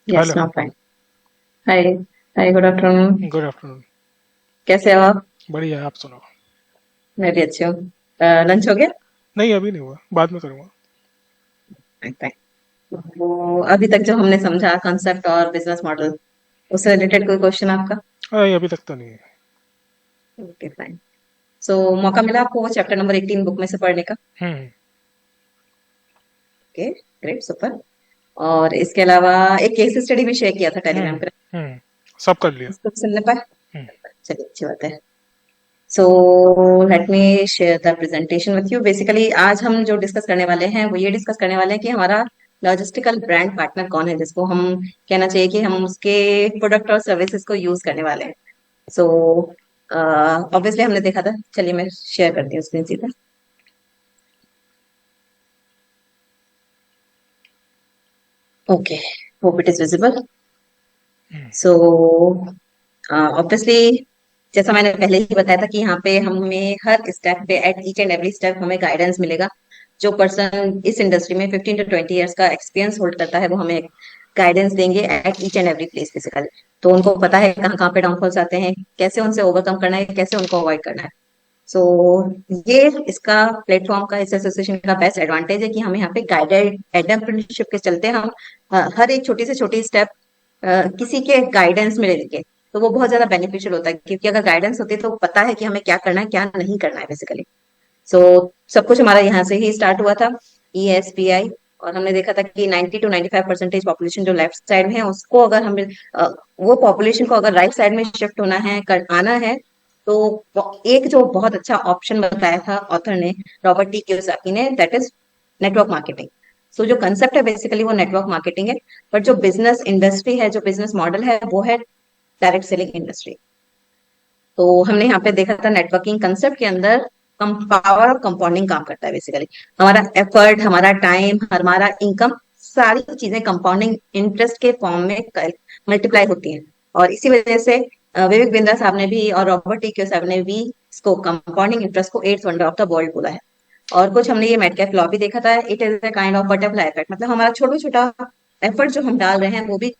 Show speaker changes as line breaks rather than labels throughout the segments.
Yes,
hello.
Now fine. Hi. Hi, good afternoon.
Good afternoon.
कैसे हो आप?
बढ़िया, आप सुनाओ।
मैं भी अच्छी हूँ। लंच हो गया?
नहीं, अभी नहीं हुआ, बाद में करूँगा।
Fine fine. तो अभी तक जो हमने समझा कंसेप्ट और बिजनेस मॉडल, उससे रिलेटेड कोई क्वेश्चन आपका?
अरे, अभी तक तो नहीं है।
Okay, fine. सो मौका मिला आपको वो चैप्टर नंबर 18 बुक में से पढ़ने का?
हम्म।
Okay, great, super. और इसके अलावा एक केस स्टडी भी शेयर किया था टेलीग्राम
हम्म।
पे।
हम्म। सब कर लिया।
उसको सुनने पाए?
हम्म।
चलिए, अच्छी बात है। सो let me share the presentation with you. Basically आज हम जो डिस्कस करने वाले हैं वो ये डिस्कस करने वाले हैं कि हमारा लॉजिस्टिकल ब्रांड पार्टनर कौन है, जिसको हम कहना चाहिए कि हम उसके प्रोडक्ट और सर्विसेज को यूज करने वाले हैं। सो ऑब्वियसली हमने देखा था, चलिए मैं शेयर करती हूँ स्क्रीन सीधा। Okay, hope it is visible.
Hmm.
So obviously जैसा मैंने पहले ही बताया था कि यहाँ पे हमें हर स्टेप पे, at each and every step हमें गाइडेंस मिलेगा। जो पर्सन इस इंडस्ट्री में 15 to 20 ईयर्स का एक्सपीरियंस होल्ड करता है वो हमें गाइडेंस देंगे at each and every place basically. तो उनको पता है कहाँ कहाँ पे डाउनफॉल्स आते हैं, कैसे उनसे ओवरकम करना है, कैसे उनको अवॉइड करना है। सो ये इसका प्लेटफॉर्म का, इस एसोसिएशन का बेस्ट एडवांटेज है कि हमें यहाँ पे गाइडेड एंटरप्रेन्योरशिप के चलते हम हर एक छोटी से छोटी स्टेप किसी के गाइडेंस में लेके, तो वो बहुत ज्यादा बेनिफिशियल होता है, क्योंकि अगर गाइडेंस होती है तो पता है कि हमें क्या करना है क्या नहीं करना है बेसिकली। सो सब कुछ हमारा यहाँ से ही स्टार्ट हुआ था, ESPI। और हमने देखा था कि 90 to 95% पॉपुलेशन जो लेफ्ट साइड में है उसको अगर हमें वो पॉपुलेशन को अगर राइट साइड में शिफ्ट होना है, आना है, तो एक जो बहुत अच्छा ऑप्शन बताया था ऑथर ने, रॉबर्ट टी कियोसाकी ने, दैट इज नेटवर्क मार्केटिंग। सो जो कंसेप्ट है बेसिकली वो नेटवर्क मार्केटिंग है। बट जो बिजनेस इंडस्ट्री है, जो बिजनेस मॉडल है, वो है डायरेक्ट सेलिंग इंडस्ट्री। तो हमने यहाँ पे देखा था नेटवर्किंग कंसेप्ट के अंदर कम पावर और कंपाउंडिंग काम करता है बेसिकली। हमारा एफर्ट, हमारा टाइम, हमारा इनकम, सारी चीजें कंपाउंडिंग इंटरेस्ट के फॉर्म में मल्टीप्लाई होती हैं। और इसी वजह से विवेक बिंद्रा साहब ने भी और रॉबर्ट टी साहब ने भी इसको कंपाउंडिंग इंटरेस्ट को eighth wonder of the world बोला है। और कुछ हमने ये मेटकैफ लॉ भी देखा था, it is a kind of butterfly effect. मतलब हमारा छोटा छोटा एफर्ट जो हम डाल रहे हैं वो भी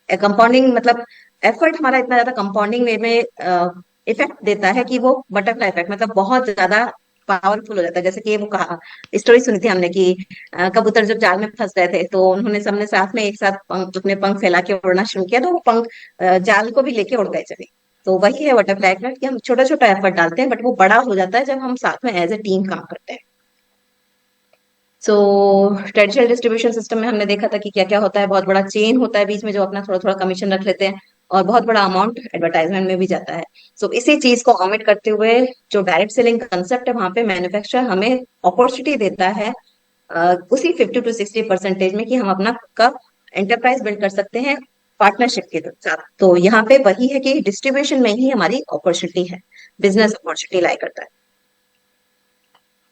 कंपाउंडिंग, मतलब एफर्ट हमारा इतना ज्यादा कंपाउंडिंग वे में इफेक्ट देता है कि वो बटरफ्लाई इफेक्ट, मतलब बहुत ज्यादा पावरफुल हो जाता है। जैसे कि वो कहा, स्टोरी सुनी थी हमने कि कबूतर जब जाल में फंस गए थे तो उन्होंने सबने साथ में एक साथ अपने पंख फैला के उड़ना शुरू किया, तो वो पंख जाल को भी लेके उड़ गए चले। तो वही है बटरफ्लाई इफेक्ट, कि हम छोटा छोटा एफर्ट डालते हैं बट वो बड़ा हो जाता है जब हम साथ में एज ए टीम काम करते हैं। सो ट्रेडिशनल डिस्ट्रीब्यूशन सिस्टम में हमने देखा था कि क्या क्या होता है, बहुत बड़ा चेन होता है बीच में जो अपना थोड़ा थोड़ा कमीशन रख लेते हैं, और बहुत बड़ा अमाउंट एडवर्टाइजमेंट में भी जाता है। सो इसी चीज को ऑमिट करते हुए जो डायरेक्ट सेलिंग कंसेप्ट है, वहां पे मैन्युफैक्चरर हमें अपॉर्चुनिटी देता है उसी 50 to 60% में कि हम अपना का एंटरप्राइज बिल्ड कर सकते हैं पार्टनरशिप के साथ। तो यहाँ पे वही है कि डिस्ट्रीब्यूशन में ही हमारी अपॉर्चुनिटी है, बिजनेस अपॉर्चुनिटी लाई करता है।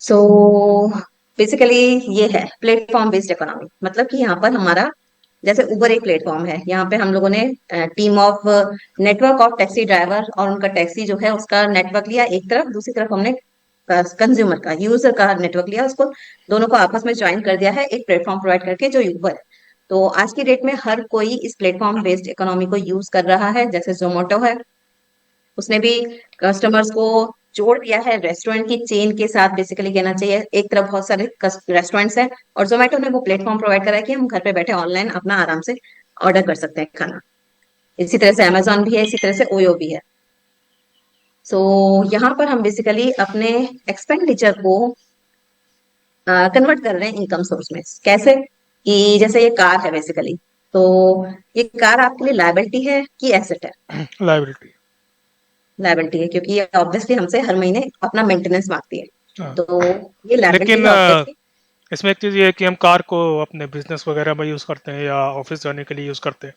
सो बेसिकली ये है प्लेटफॉर्म बेस्ड इकोनॉमी। मतलब कि यहाँ पर हमारा, जैसे उबर एक प्लेटफॉर्म है, यहाँ पे हम लोगों ने team of network of taxi driver और उनका टैक्सी जो है उसका नेटवर्क लिया एक तरफ, दूसरी तरफ हमने कंज्यूमर का, यूजर का नेटवर्क लिया, उसको दोनों को आपस में ज्वाइन कर दिया है एक प्लेटफॉर्म प्रोवाइड करके, जो यूबर है। तो आज की डेट में हर कोई इस प्लेटफॉर्म बेस्ड इकोनॉमी को यूज कर रहा है। जैसे जोमेटो है, उसने भी कस्टमर्स को जोड़ दिया है रेस्टोरेंट की चेन के साथ, बेसिकली कहना चाहिए। एक तरफ बहुत सारे रेस्टोरेंट्स हैं और जोमेटो ने वो प्लेटफॉर्म प्रोवाइड करा है कि हम घर पे बैठे ऑनलाइन अपना आराम से ऑर्डर कर सकते हैं खाना। इसी तरह से अमेजोन भी है, इसी तरह से ओयो भी है। सो यहाँ पर हम बेसिकली अपने एक्सपेंडिचर को कन्वर्ट कर रहे हैं इनकम सोर्स में। कैसे? कि जैसे ये कार है बेसिकली, तो ये कार आपके लिए लायबिलिटी है कि एसेट है?
लाइबिलिटी।
लायबिलिटी है, क्योंकि ये ऑब्वियसली हमसे हर महीने अपना मेंटेनेंस मांगती है।
हाँ।
तो ये लायबिलिटी
लेकिन
है ऑब्वियसली।
इसमें एक चीज़ ये है कि हम कार को अपने बिजनेस वगैरह में यूज़ करते हैं या ऑफिस जाने के लिए यूज़ करते हैं,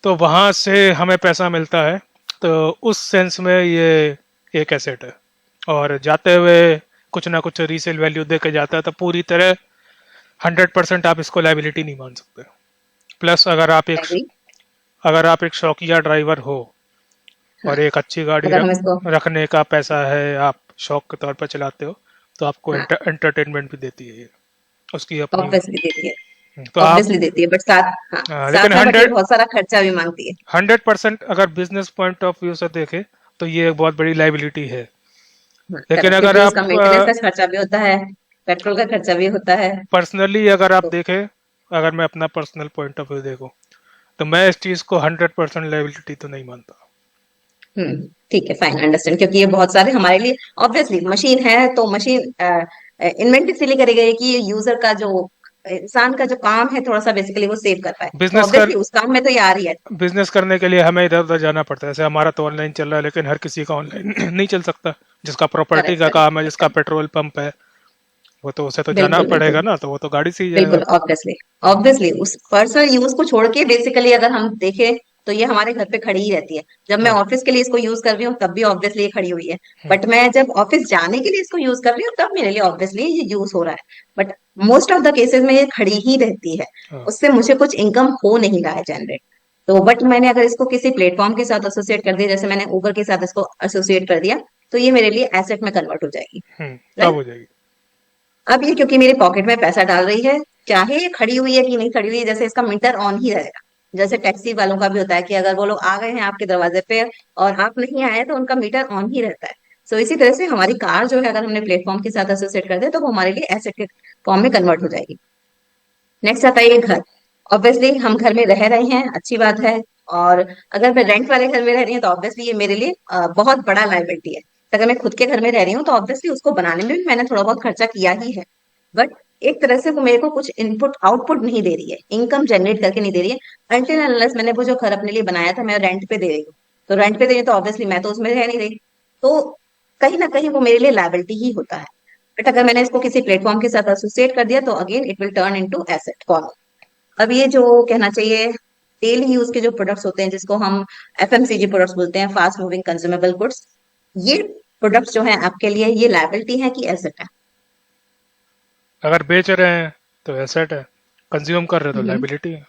तो वहाँ से हमें पैसा मिलता है। तो उस सेंस में ये एक एसेट है। और जाते हुए कुछ ना कुछ रीसेल वैल्यू दे के जाता है, तो पूरी तरह 100% आप इसको लाइबिलिटी नहीं मान सकते। Plus
agree.
अगर आप एक शौकिया ड्राइवर हो
हाँ,
और एक अच्छी गाड़ी
अगर हम इसको,
रखने का पैसा है, आप शौक के तौर पर चलाते हो, तो आपको
हाँ
एंटरटेनमेंट भी देती है ये, उसकी अपनी।
ऑब्वियसली देती है।
तो आप
ऑब्वियसली देती है, बट साथ, हाँ,
लेकिन
साथ में बट ये
100
बहुत सारा खर्चा भी मांगती है।
100% अगर बिजनेस पॉइंट ऑफ व्यू से देखें तो ये एक बहुत बड़ी लाइबिलिटी है।
हाँ,
लेकिन
करेक्ट,
अगर
क्योंकि उसका
आप
मेंटेनेंस का खर्चा भी होता है, पेट्रोल का खर्चा भी होता है।
पर्सनली अगर आप
तो
देखें, अगर मैं अपना पर्सनल पॉइंट ऑफ व्यू देखूं, तो मैं इस चीज को 100% लाइबिलिटी तो नहीं मानता।
ठीक है, फाइन, अंडरस्टैंड, क्योंकि ये बहुत सारे हमारे लिए, ऑब्वियसली मशीन है तो मशीन इन्वेंट इसलिए करी गई है कि यूजर का जो, इंसान का जो काम है थोड़ा सा बेसिकली वो सेव कर पाए, तो
बिजनेस कर
ऑब्वियसली उस काम में तो ये आ रही है।
बिजनेस करने के लिए हमें इधर उधर जाना पड़ता है। जैसे हमारा तो ऑनलाइन चल रहा है, लेकिन हर किसी का ऑनलाइन नहीं चल सकता। जिसका प्रॉपर्टी
करेक्ट,
का
करेक्ट,
काम है, जिसका
करेक्ट।
पेट्रोल पंप है, वो तो उसे तो जाना
बिल्कुल,
पड़ेगा
बिल्कुल,
ना, तो वो तो गाड़ी से ही
बिल्कुल,
जाएगा।
ऑब्वियसली, ऑब्वियसली उस पर्सनल यूज को छोड़ के बेसिकली अगर हम देखें तो ये हमारे घर पे खड़ी ही रहती है। जब मैं
हाँ।
ऑफिस के लिए इसको यूज कर रही हूँ तब भी ऑब्वियसली ये खड़ी हुई है,
हम्म,
बट मैं जब ऑफिस जाने के लिए इसको यूज कर रही हूँ तब मेरे लिए ऑब्वियसली ये यूज हो रहा है, but most of the cases में ये खड़ी ही रहती है।
हाँ।
उससे मुझे कुछ इनकम हो नहीं रहा है जनरेट। तो बट मैंने अगर इसको किसी प्लेटफॉर्म के साथ एसोसिएट कर दिया, जैसे मैंने उबर के साथ इसको एसोसिएट कर दिया, तो ये मेरे लिए एसेट में कन्वर्ट हो जाएगी।
तब
राइट।
हो जाएगी।
अब ये क्योंकि मेरे पॉकेट में पैसा डाल रही है, चाहे ये खड़ी हुई है कि नहीं खड़ी हुई है, जैसे इसका मीटर ऑन ही रहेगा। जैसे टैक्सी वालों का भी होता है कि अगर वो लोग आ गए हैं आपके दरवाजे पे और आप नहीं आए तो उनका मीटर ऑन ही रहता है। सो इसी तरह से हमारी कार जो है, अगर हमने प्लेटफॉर्म के साथ एसोसिएट कर दे तो वो हमारे लिए एसेट के फॉर्म में कन्वर्ट हो जाएगी। नेक्स्ट आता है ये घर। ऑब्वियसली हम घर में रह रहे हैं, अच्छी बात है। और अगर मैं रेंट वाले घर में रह रही हूँ तो ऑब्वियसली ये मेरे लिए बहुत बड़ा लाइबिलिटी है। अगर मैं खुद के घर में रह रही हूँ तो ऑब्वियसली उसको बनाने में भी मैंने थोड़ा बहुत खर्चा किया ही है, बट एक तरह से वो मेरे को कुछ इनपुट आउटपुट नहीं दे रही है, इनकम जनरेट करके नहीं दे रही है। अनटिल अनलेस मैंने वो जो घर अपने लिए बनाया था मैं रेंट पे दे रही हूँ, तो रेंट पे दे रही हूँ तो ऑब्वियसली मैं तो उसमें रह नहीं रही, तो कहीं ना कहीं वो मेरे लिए लायबिलिटी ही होता है। बट अगर मैंने इसको किसी प्लेटफॉर्म के साथ एसोसिएट कर दिया तो again it will turn into asset for. अब ये जो कहना चाहिए डेली यूज के जो प्रोडक्ट्स होते हैं जिसको हम एफएमसीजी प्रोडक्ट्स बोलते हैं, फास्ट मूविंग कंज्यूमेबल गुड्स, ये प्रोडक्ट्स जो है आपके लिए ये लायबिलिटी है कि एसेट
अगर बेच रहे हैं तो एसेट है, कंज्यूम कर रहे हैं तो
है?
लाइबिलिटी है।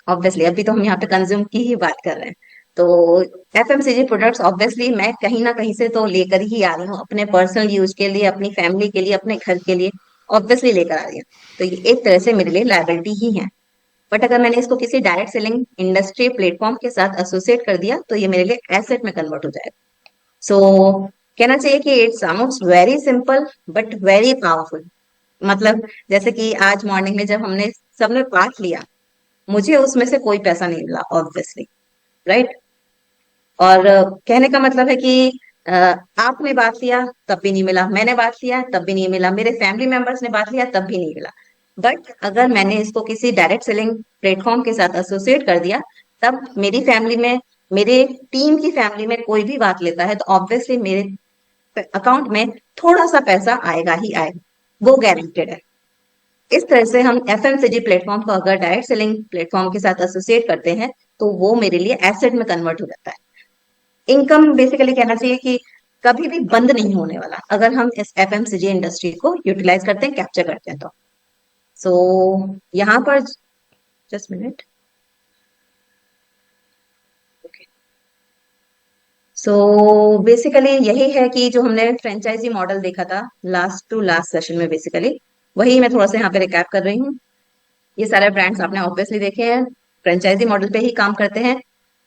ऑब्वियसली अभी तो हम यहाँ पे कंज्यूम की ही बात कर रहे हैं। तो एफएमसीजी प्रोडक्ट्स ऑब्वियसली मैं कहीं ना कहीं से तो लेकर ही आ रही हूँ, अपने पर्सनल यूज के लिए, अपनी फैमिली के लिए, अपने घर के लिए ऑब्वियसली लेकर आ रही हूँ। तो ये एक तरह से मेरे लिए लायबिलिटी ही है। बट अगर मैंने इसको किसी डायरेक्ट सेलिंग इंडस्ट्री प्लेटफॉर्म के साथ एसोसिएट कर दिया तो ये मेरे लिए एसेट में कन्वर्ट हो जाएगा। सो कहना चाहिए कि it sounds very simple but very powerful. मतलब जैसे कि आज मॉर्निंग में जब हमने सबने पाठ लिया, मुझे उसमें से कोई पैसा नहीं मिला ऑब्वियसली, राइट। और कहने का मतलब है कि अ, आपने बात लिया तब भी नहीं मिला, मैंने बात लिया तब भी नहीं मिला, मेरे फैमिली मेंबर्स ने बात लिया तब भी नहीं मिला। बट अगर मैंने इसको किसी डायरेक्ट सेलिंग प्लेटफॉर्म के साथ एसोसिएट कर दिया, तब मेरी फैमिली में, मेरे टीम की फैमिली में कोई भी बात लेता है तो ऑब्वियसली मेरे अकाउंट में थोड़ा सा पैसा आएगा ही आएगा, वो गारंटेड है। इस तरह से हम एफएमसीजी प्लेटफॉर्म को अगर डायरेक्ट सेलिंग प्लेटफॉर्म के साथ एसोसिएट करते हैं तो वो मेरे लिए एसेट में कन्वर्ट हो जाता है। इनकम बेसिकली कहना चाहिए कि कभी भी बंद नहीं होने वाला अगर हम इस एफएमसीजी इंडस्ट्री को यूटिलाइज करते हैं, कैप्चर करते हैं तो। सो यहाँ पर जस्ट मिनट। सो बेसिकली यही है कि जो हमने फ्रेंचाइजी मॉडल देखा था लास्ट टू लास्ट सेशन में, बेसिकली वही मैं थोड़ा सा यहाँ पे रिकैप कर रही हूँ। ये सारे ब्रांड्स आपने ऑब्वियसली देखे हैं, फ्रेंचाइजी मॉडल पे ही काम करते हैं।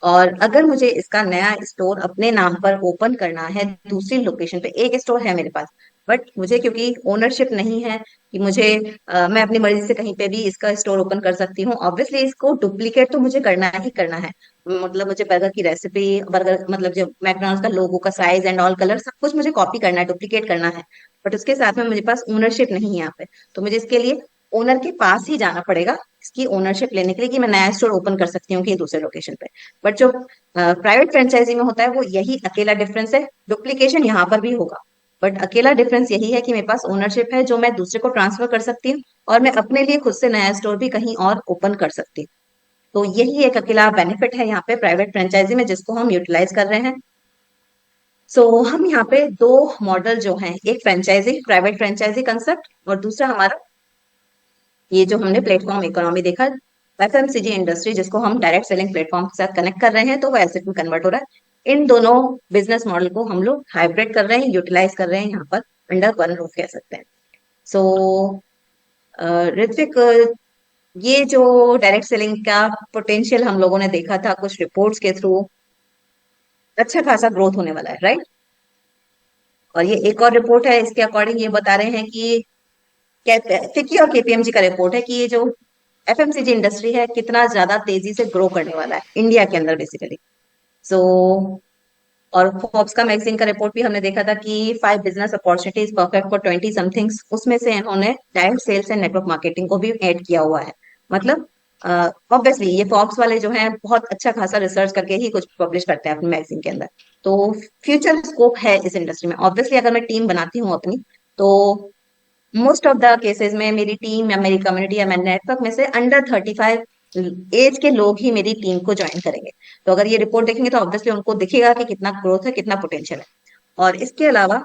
और अगर मुझे इसका नया स्टोर अपने नाम पर ओपन करना है दूसरी लोकेशन पे, एक स्टोर है मेरे पास बट मुझे क्योंकि ओनरशिप नहीं है कि मुझे मैं अपनी मर्जी से कहीं पे भी इसका स्टोर ओपन कर सकती हूँ, ऑब्वियसली इसको डुप्लीकेट तो मुझे करना ही करना है। मतलब मुझे बर्गर की रेसिपी, बर्गर मतलब जो मैकडॉनल्ड्स का लोगो का साइज एंड ऑल कलर सब कुछ मुझे कॉपी करना है, डुप्लीकेट करना है। बट उसके साथ में मुझे पास ओनरशिप नहीं है यहाँ पे, तो मुझे इसके लिए ओनर के पास ही जाना पड़ेगा इसकी ओनरशिप लेने के लिए कि मैं नया स्टोर ओपन कर सकती हूँ कि दूसरे लोकेशन पे। बट जो प्राइवेट फ्रेंचाइजी में होता है वो यही अकेला डिफरेंस है, डुप्लीकेशन यहाँ पर भी होगा बट अकेला डिफरेंस यही है कि मेरे पास ओनरशिप है जो मैं दूसरे को ट्रांसफर कर सकती हूँ और मैं अपने लिए खुद से नया स्टोर भी कहीं और ओपन कर सकती हूँ। तो यही एक अकेला बेनिफिट है यहाँ पे प्राइवेट फ्रेंचाइजी में जिसको हम यूटिलाइज कर रहे हैं। सो हम यहाँ पे दो मॉडल जो हैं, एक फ्रेंचाइजी प्राइवेट फ्रेंचाइजी कंसेप्ट और दूसरा हमारा ये जो हमने प्लेटफॉर्म इकोनॉमी देखा, एफएमसीजी इंडस्ट्री जिसको हम डायरेक्ट सेलिंग प्लेटफॉर्म के साथ कनेक्ट कर रहे हैं तो वो एसेट में कन्वर्ट हो रहा है। इन दोनों बिजनेस मॉडल को हम लोग हाइब्रिड कर रहे हैं, यूटिलाइज कर रहे हैं यहाँ पर अंडर वन रूफ कह सकते हैं। सो ऋत्विक, ये जो डायरेक्ट सेलिंग का पोटेंशियल हम लोगों ने देखा था कुछ रिपोर्ट्स के थ्रू, अच्छा खासा ग्रोथ होने वाला है, राइट। और ये एक और रिपोर्ट है, इसके अकॉर्डिंग ये बता रहे हैं कि फिक्की और केपीएमजी का रिपोर्ट है कि ये जो एफएमसीजी इंडस्ट्री है कितना ज्यादा तेजी से ग्रो करने वाला है इंडिया के अंदर बेसिकली। सो और फोर्ब्स का मैगजीन का रिपोर्ट भी हमने देखा था कि 5 business opportunities perfect for 20 somethings, उसमें से इन्होंने direct sales and network marketing को भी ऐड किया हुआ है। मतलब ऑब्वियसली ये फोर्ब्स वाले जो हैं बहुत अच्छा खासा रिसर्च करके ही कुछ पब्लिश करते हैं अपने मैगजीन के अंदर। तो फ्यूचर स्कोप है इस इंडस्ट्री में। ऑब्वियसली अगर मैं टीम बनाती हूँ अपनी, तो मोस्ट ऑफ द केसेस में मेरी टीम या मेरी कम्युनिटी या मेरे नेटवर्क में से अंडर 35 एज के लोग ही मेरी टीम को ज्वाइन करेंगे। तो अगर ये रिपोर्ट देखेंगे तो ऑब्वियसली उनको दिखेगा कि कितना ग्रोथ है, कितना पोटेंशियल है। और इसके अलावा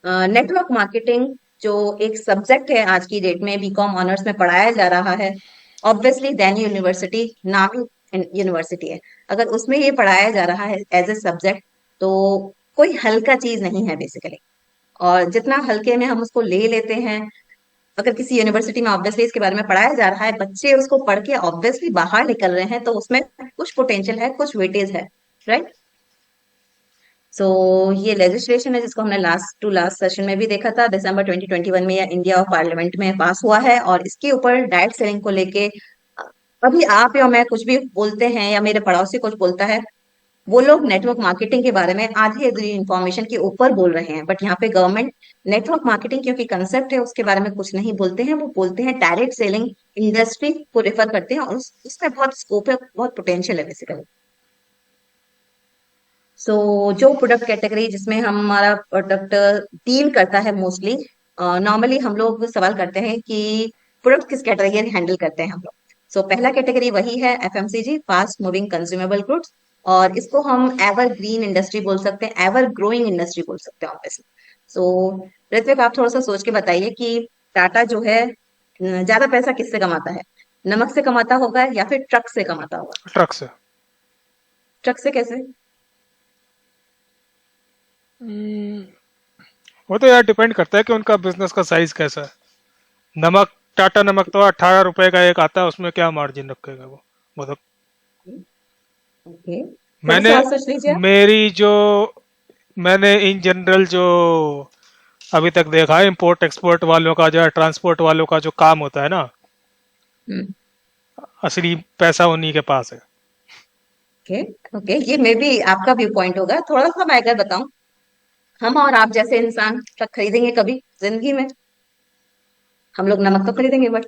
नेटवर्क मार्केटिंग जो एक सब्जेक्ट है आज की डेट में बीकॉम ऑनर्स में पढ़ाया जा रहा है, ऑब्वियसली दैनी यूनिवर्सिटी नामी यूनिवर्सिटी है, अगर उसमें ये पढ़ाया जा रहा है एज ए सब्जेक्ट, तो कोई हल्का चीज नहीं है बेसिकली। और जितना हल्के में हम उसको ले लेते हैं, अगर किसी यूनिवर्सिटी में ऑब्वियसली इसके बारे में पढ़ाया जा रहा है, बच्चे उसको पढ़ के ऑब्वियसली बाहर निकल रहे हैं, तो उसमें कुछ पोटेंशियल है, कुछ वेटेज है, राइट। सो ये लेजिस्लेशन है जिसको हमने लास्ट टू लास्ट सेशन में भी देखा था, दिसंबर 2021 में, या इंडिया और पार्लियामेंट में पास हुआ है। और इसके ऊपर डायरेक्ट सेलिंग को लेके अभी आप या मैं कुछ भी बोलते हैं या मेरे पड़ोसी कुछ बोलता है, वो लोग नेटवर्क मार्केटिंग के बारे में आधी अधूरी इंफॉर्मेशन के ऊपर बोल रहे हैं, बट यहाँ पे गवर्नमेंट नेटवर्क मार्केटिंग क्योंकि कंसेप्ट है उसके बारे में कुछ नहीं बोलते हैं, वो बोलते हैं डायरेक्ट सेलिंग इंडस्ट्री को रेफर करते हैं, और उसमें बहुत स्कोप है, बहुत पोटेंशियल है बेसिकली। सो जो प्रोडक्ट कैटेगरी जिसमें हमारा प्रोडक्ट डील करता है मोस्टली, नॉर्मली हम लोग सवाल करते हैं कि प्रोडक्ट किस कैटेगरी हैंडल करते हैं हम लोग। सो पहला कैटेगरी वही है FMCG, fast moving consumable goods. और इसको हम एवर ग्रीन इंडस्ट्री बोल सकते हैं, एवर ग्रोइंग इंडस्ट्री बोल सकते हैं ऑब्वियसली। सो ऋत्विक, आप थोड़ा सा सोच के बताइए कि टाटा जो है ज्यादा पैसा किससे कमाता है? नमक से कमाता होगा या फिर ट्रक से कमाता होगा?
ट्रक से।
ट्रक से कैसे?
हम्म, वो तो यार डिपेंड करता है कि उनका बिजनेस का साइज कैसा है। नमक, टाटा नमक तो 18 रुपए का एक आता है, उसमें क्या मार्जिन रखेगा वो तो।
ओके, थोड़ा
मैंने
सा और सोच लीजिए आप।
मेरी जो मैंने इन जनरल जो अभी तक देखा है, इंपोर्ट एक्सपोर्ट वालों का जो है, ट्रांसपोर्ट वालों का जो काम होता है ना,
हम्म।
असली पैसा उन्हीं के पास है।
ओके। ओके, ये मे भी आपका व्यू पॉइंट होगा। थोड़ा सा मैं अगर बताऊं, हम और आप जैसे इंसान ट्रक खरीदेंगे कभी जिंदगी में? हम लोग नमक तो खरीदेंगे, बट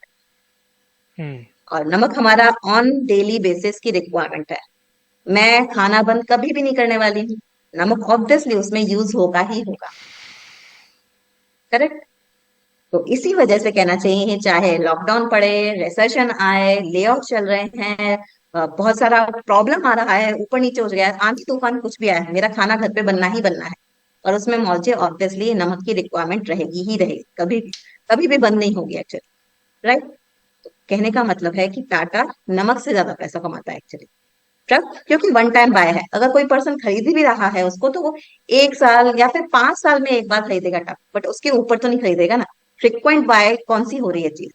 हम्म।
और नमक हमारा ऑन डेली बेसिस की रिक्वायरमेंट है। मैं खाना बंद कभी भी नहीं करने वाली हूँ, नमक ऑब्वियसली उसमें यूज होगा ही होगा, करेक्ट। तो इसी वजह से कहना चाहिए, चाहे लॉकडाउन पड़े, रिसेशन आए, ले ऑफ चल रहे हैं, बहुत सारा प्रॉब्लम आ रहा है, ऊपर नीचे हो गया है, आंधी तूफान कुछ भी आया है, मेरा खाना घर पे बनना ही बनना है। और उसमें मुझे ऑब्वियसली नमक की रिक्वायरमेंट रहेगी ही रहेगी, कभी कभी भी बंद नहीं होगी एक्चुअली, राइट। कहने का मतलब है कि टाटा नमक से ज्यादा पैसा कमाता है एक्चुअली। ट्रक क्योंकि वन टाइम बाय है, अगर कोई पर्सन खरीद भी रहा है उसको, तो वो 1 साल या फिर 5 साल में एक बार खरीदेगा ट्रक, बट उसके ऊपर तो नहीं खरीदेगा ना। फ्रिक्वेंट बाय कौन सी हो रही है चीज,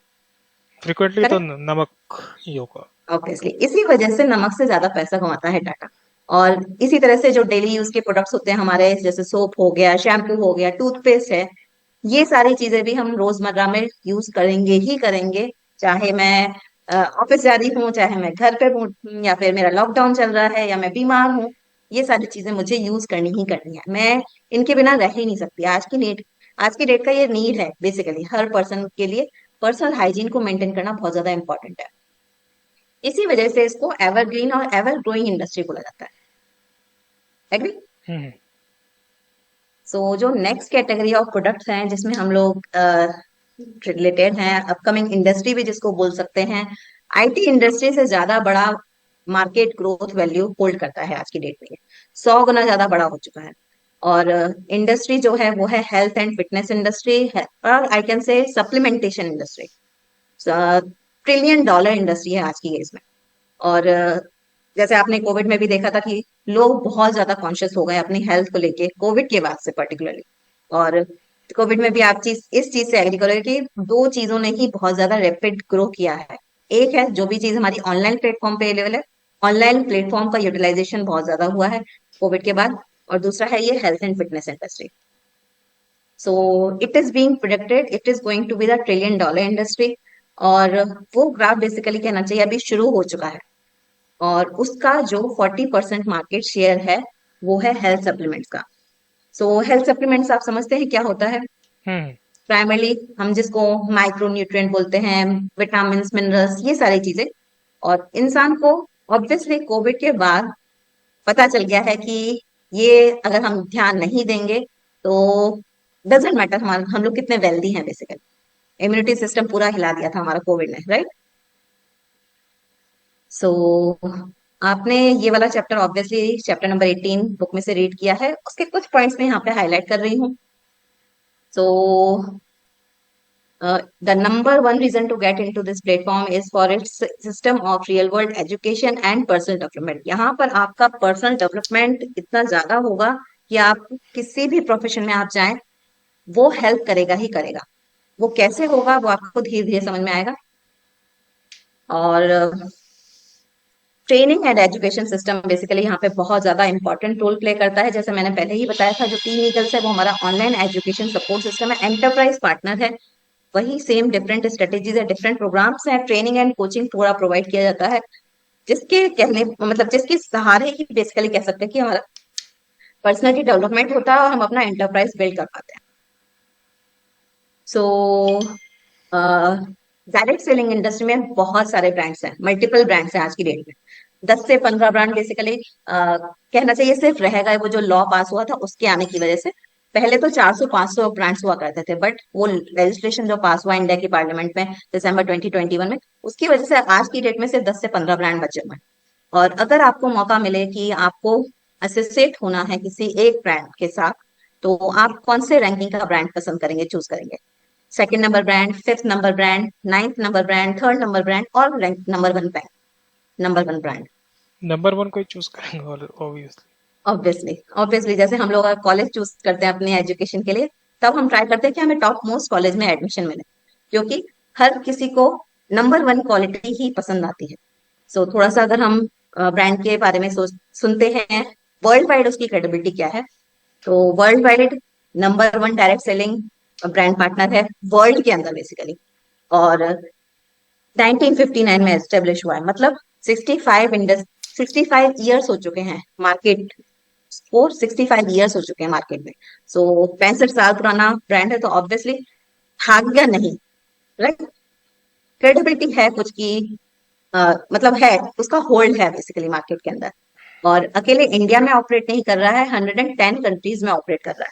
फ्रिक्वेंटली तो
करेक्ट।
नमक ही होगा।
ऑब्वियसली इसी वजह से नमक से ज्यादा पैसा कमाता है टाटा। और इसी तरह से जो डेली यूज के प्रोडक्ट्स होते हैं हमारे, जैसे सोप हो गया, शैम्पू हो गया, टूथपेस्ट है, ये सारी चीजें भी हम रोजमर्रा में यूज करेंगे ही करेंगे। चाहे मैं ऑफिस जा रही हूँ, चाहे मैं घर पे हूँ, या फिर मेरा लॉकडाउन चल रहा है, या मैं बीमार हूँ, ये सारी चीजें मुझे यूज करनी ही करनी है। मैं इनके बिना रह ही नहीं सकती। आज की डेट का ये नीड है बेसिकली हर पर्सन के लिए। पर्सनल हाइजीन को मेंटेन करना बहुत ज्यादा इंपॉर्टेंट है। इसी वजह से इसको एवरग्रीन और एवर ग्रोइंग इंडस्ट्री बोला जाता है। एग्री?
हम्म।
सो जो नेक्स्ट कैटेगरी ऑफ प्रोडक्ट्स हैं जिसमें हम लोग रिलेटेड हैं, अपकमिंग इंडस्ट्री भी जिसको बोल सकते हैं, आईटी इंडस्ट्री से ज्यादा बड़ा मार्केट ग्रोथ वैल्यू होल्ड करता है आज की डेट में, 100 गुना ज्यादा बड़ा हो चुका है। और इंडस्ट्री जो है वो है हेल्थ एंड फिटनेस इंडस्ट्री है, और आई कैन से सप्लीमेंटेशन इंडस्ट्री। $1 ट्रिलियन इंडस्ट्री है आज की ये इसमें। और जैसे आपने कोविड में भी देखा था कि लोग बहुत ज्यादा कॉन्शियस हो गए अपनी हेल्थ को लेके, कोविड के बाद से पर्टिकुलरली। और कोविड में भी आप इस चीज से एग्री करोगे कि दो चीजों ने ही बहुत ज्यादा रैपिड ग्रो किया है। एक है जो भी चीज हमारी ऑनलाइन प्लेटफॉर्म पे अवेलेबल है, ऑनलाइन प्लेटफॉर्म का यूटिलाइजेशन बहुत ज्यादा हुआ है कोविड के बाद। और दूसरा है ये health and fitness industry. So it is being projected it is going to be the $1 trillion industry. और वो ग्राफ बेसिकली कहना चाहिए अभी शुरू हो चुका है। और उसका जो 40% मार्केट शेयर है वो है हेल्थ सप्लीमेंट्स का। सो हेल्थ सप्लीमेंट्स आप समझते हैं क्या होता है?
हम्म।
प्राइमरली हम जिसको माइक्रो न्यूट्रिएंट बोलते हैं, विटामिन मिनरल्स, ये सारी चीजें। और इंसान को ऑब्वियसली कोविड के बाद पता चल गया है कि ये अगर हम ध्यान नहीं देंगे तो डजेंट मैटर हमारा हम लोग कितने वेल्दी हैं। बेसिकली इम्यूनिटी सिस्टम पूरा हिला दिया था हमारा कोविड ने, राइट? सो आपने ये वाला chapter obviously chapter number 18 book में से रीड किया है। उसके कुछ पॉइंट्स में यहाँ पे हाईलाइट कर रही हूँ। सो the number one reason to get into this platform is for its system of real world education and personal development। यहाँ पर आपका पर्सनल डेवलपमेंट इतना ज्यादा होगा कि आप किसी भी प्रोफेशन में आप जाएं वो हेल्प करेगा ही करेगा। वो कैसे होगा वो आपको धीरे धीरे समझ में आएगा। और training and education system basically यहाँ पे बहुत ज्यादा इंपॉर्टेंट रोल प्ले करता है। जैसे मैंने पहले ही बताया था, जो टीम ईगल्स है वो हमारा ऑनलाइन एजुकेशन सपोर्ट सिस्टम है, एंटरप्राइज पार्टनर है। वही सेम डिफरेंट स्ट्रेटेजीज है, डिफरेंट प्रोग्राम्स हैं, ट्रेनिंग एंड कोचिंग पूरा प्रोवाइड किया जाता है। जिसके कहने मतलब जिसके सहारे ही बेसिकली कह सकते हैं कि हमारा पर्सनली डेवलपमेंट होता है और हम अपना एंटरप्राइज बिल्ड कर पाते हैं। सो डायरेक्ट सेलिंग इंडस्ट्री में बहुत सारे ब्रांड्स हैं, मल्टीपल ब्रांड्स हैं आज की डेट में। 10 से 15 ब्रांड बेसिकली कहना चाहिए सिर्फ रह गए वो जो लॉ पास हुआ था उसके आने की वजह से। पहले तो 400-500 ब्रांड्स हुआ करते थे, बट वो लेजिस्लेशन जो पास हुआ इंडिया की पार्लियामेंट में दिसंबर 2021 में, उसकी वजह से आज की डेट में सिर्फ 10 से 15 ब्रांड बचे हुए हैं। और अगर आपको मौका मिले कि आपको एसोसिएट होना है किसी एक ब्रांड के साथ, तो आप कौन से रैंकिंग का ब्रांड पसंद करेंगे, चूज करेंगे? Second number brand, fifth number brand, ninth number brand, third number brand, और rank number one brand?
Number one को ही चूज करेंगे ऑब्वियसली।
ऑब्वियसली ऑब्वियसली जैसे हम लोग कॉलेज चूज करते हैं अपने एजुकेशन के लिए, तब हम ट्राई करते हैं कि हमें टॉप मोस्ट कॉलेज में एडमिशन मिले, क्योंकि हर किसी को नंबर वन क्वालिटी ही पसंद आती है। सो थोड़ा सा अगर हम ब्रांड के बारे में सोच सुनते हैं, वर्ल्ड वाइड उसकी क्रेडिबिलिटी क्या है, तो world wide number one direct selling brand partner है वर्ल्ड के अंदर बेसिकली। और 1959 में एस्टेब्लिश हुआ है, मतलब 65 ईयर्स हो चुके हैं मार्केट को, 65 ईयर्स हो चुके हैं मार्केट में। सो 65 साल पुराना ब्रांड है, तो ऑब्वियसली भाग्य नहीं, राइट? क्रेडिबिलिटी है कुछ की, मतलब है, उसका होल्ड है बेसिकली मार्केट के अंदर। और अकेले इंडिया में ऑपरेट नहीं कर रहा है, 110 कंट्रीज में ऑपरेट कर रहा है।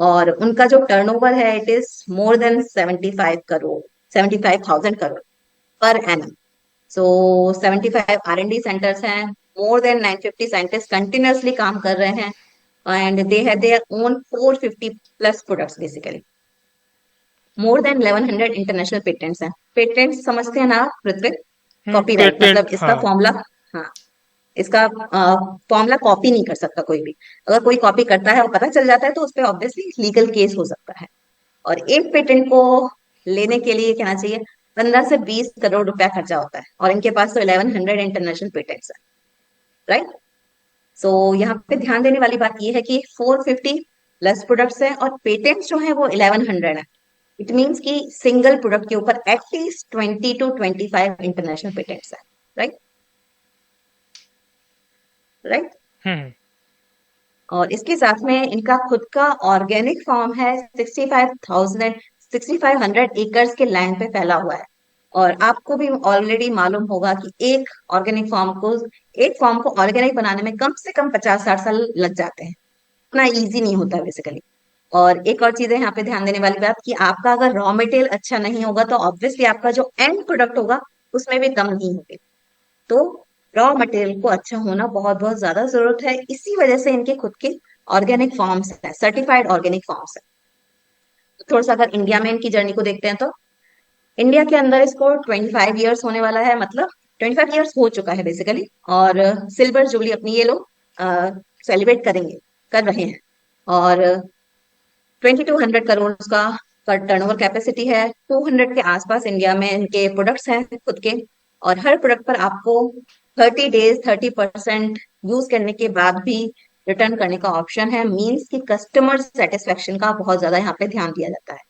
और उनका जो टर्नओवर है it is more then 75,000 crore per annum. So 75 R&D centres हैं, मोर देन 950 साइंटिस्ट कंटिन्यूअसली काम कर रहे हैं, and they have their own 450 plus products basically. More than 1100 international patents हैं। पेटेंट्स समझते हैं ना पृथ्वी? कॉपीराइट, मतलब
पेटेंट,
इसका
हाँ।
फॉर्मूला, हाँ, इसका फॉर्मूला कॉपी नहीं कर सकता कोई भी। अगर कोई कॉपी करता है और पता चल जाता है तो उस पर ऑब्वियसली लीगल केस हो सकता है। और एक पेटेंट को लेने के लिए कहना चाहिए 15 से 20 करोड़ रुपया खर्चा होता है, और इनके पास तो 1100 इंटरनेशनल पेटेंट्स है, राइट? सो यहाँ पे ध्यान देने वाली बात यह है कि 450 प्लस प्रोडक्ट्स हैं और पेटेंट्स जो है वो 1100 है। इट मीन्स कि सिंगल प्रोडक्ट के ऊपर एटलीस्ट 20 to 25 इंटरनेशनल पेटेंट्स है, राइट? राइट।
हम्म।
और इसके साथ में इनका खुद का ऑर्गेनिक फार्म है, 6500 एकर्स के लैंड पे फैला हुआ है। और आपको भी ऑलरेडी मालूम होगा कि एक फॉर्म को ऑर्गेनिक बनाने में कम से कम 50-60 साल लग जाते हैं। इतना इजी नहीं होता बेसिकली। और एक और चीज है यहाँ पे ध्यान देने वाली बात, कि आपका अगर रॉ मटेरियल अच्छा नहीं होगा तो ऑब्वियसली आपका जो एंड प्रोडक्ट होगा उसमें भी दम नहीं होगी। तो रॉ मटेरियल को अच्छा होना बहुत बहुत ज्यादा जरूरत है। इसी वजह से इनके खुद के ऑर्गेनिक फॉर्म्स है, सर्टिफाइड ऑर्गेनिक फॉर्म्स है। तो थोड़ा सा अगर इंडिया में इनकी जर्नी को देखते हैं, तो इंडिया के अंदर इसको 25 ईयर्स होने वाला है, मतलब 25 ईयर्स हो चुका है बेसिकली। और सिल्वर जुबली अपनी ये लोग सेलिब्रेट कर रहे हैं। और 2200 करोड़ उसका टर्नओवर कैपेसिटी है। 200 के आसपास इंडिया में इनके प्रोडक्ट्स हैं खुद के। और हर प्रोडक्ट पर आपको 30 डेज 30% यूज करने के बाद भी रिटर्न करने का ऑप्शन है। मीन्स कि कस्टमर सेटिस्फेक्शन का बहुत ज्यादा यहाँ पे ध्यान दिया जाता है।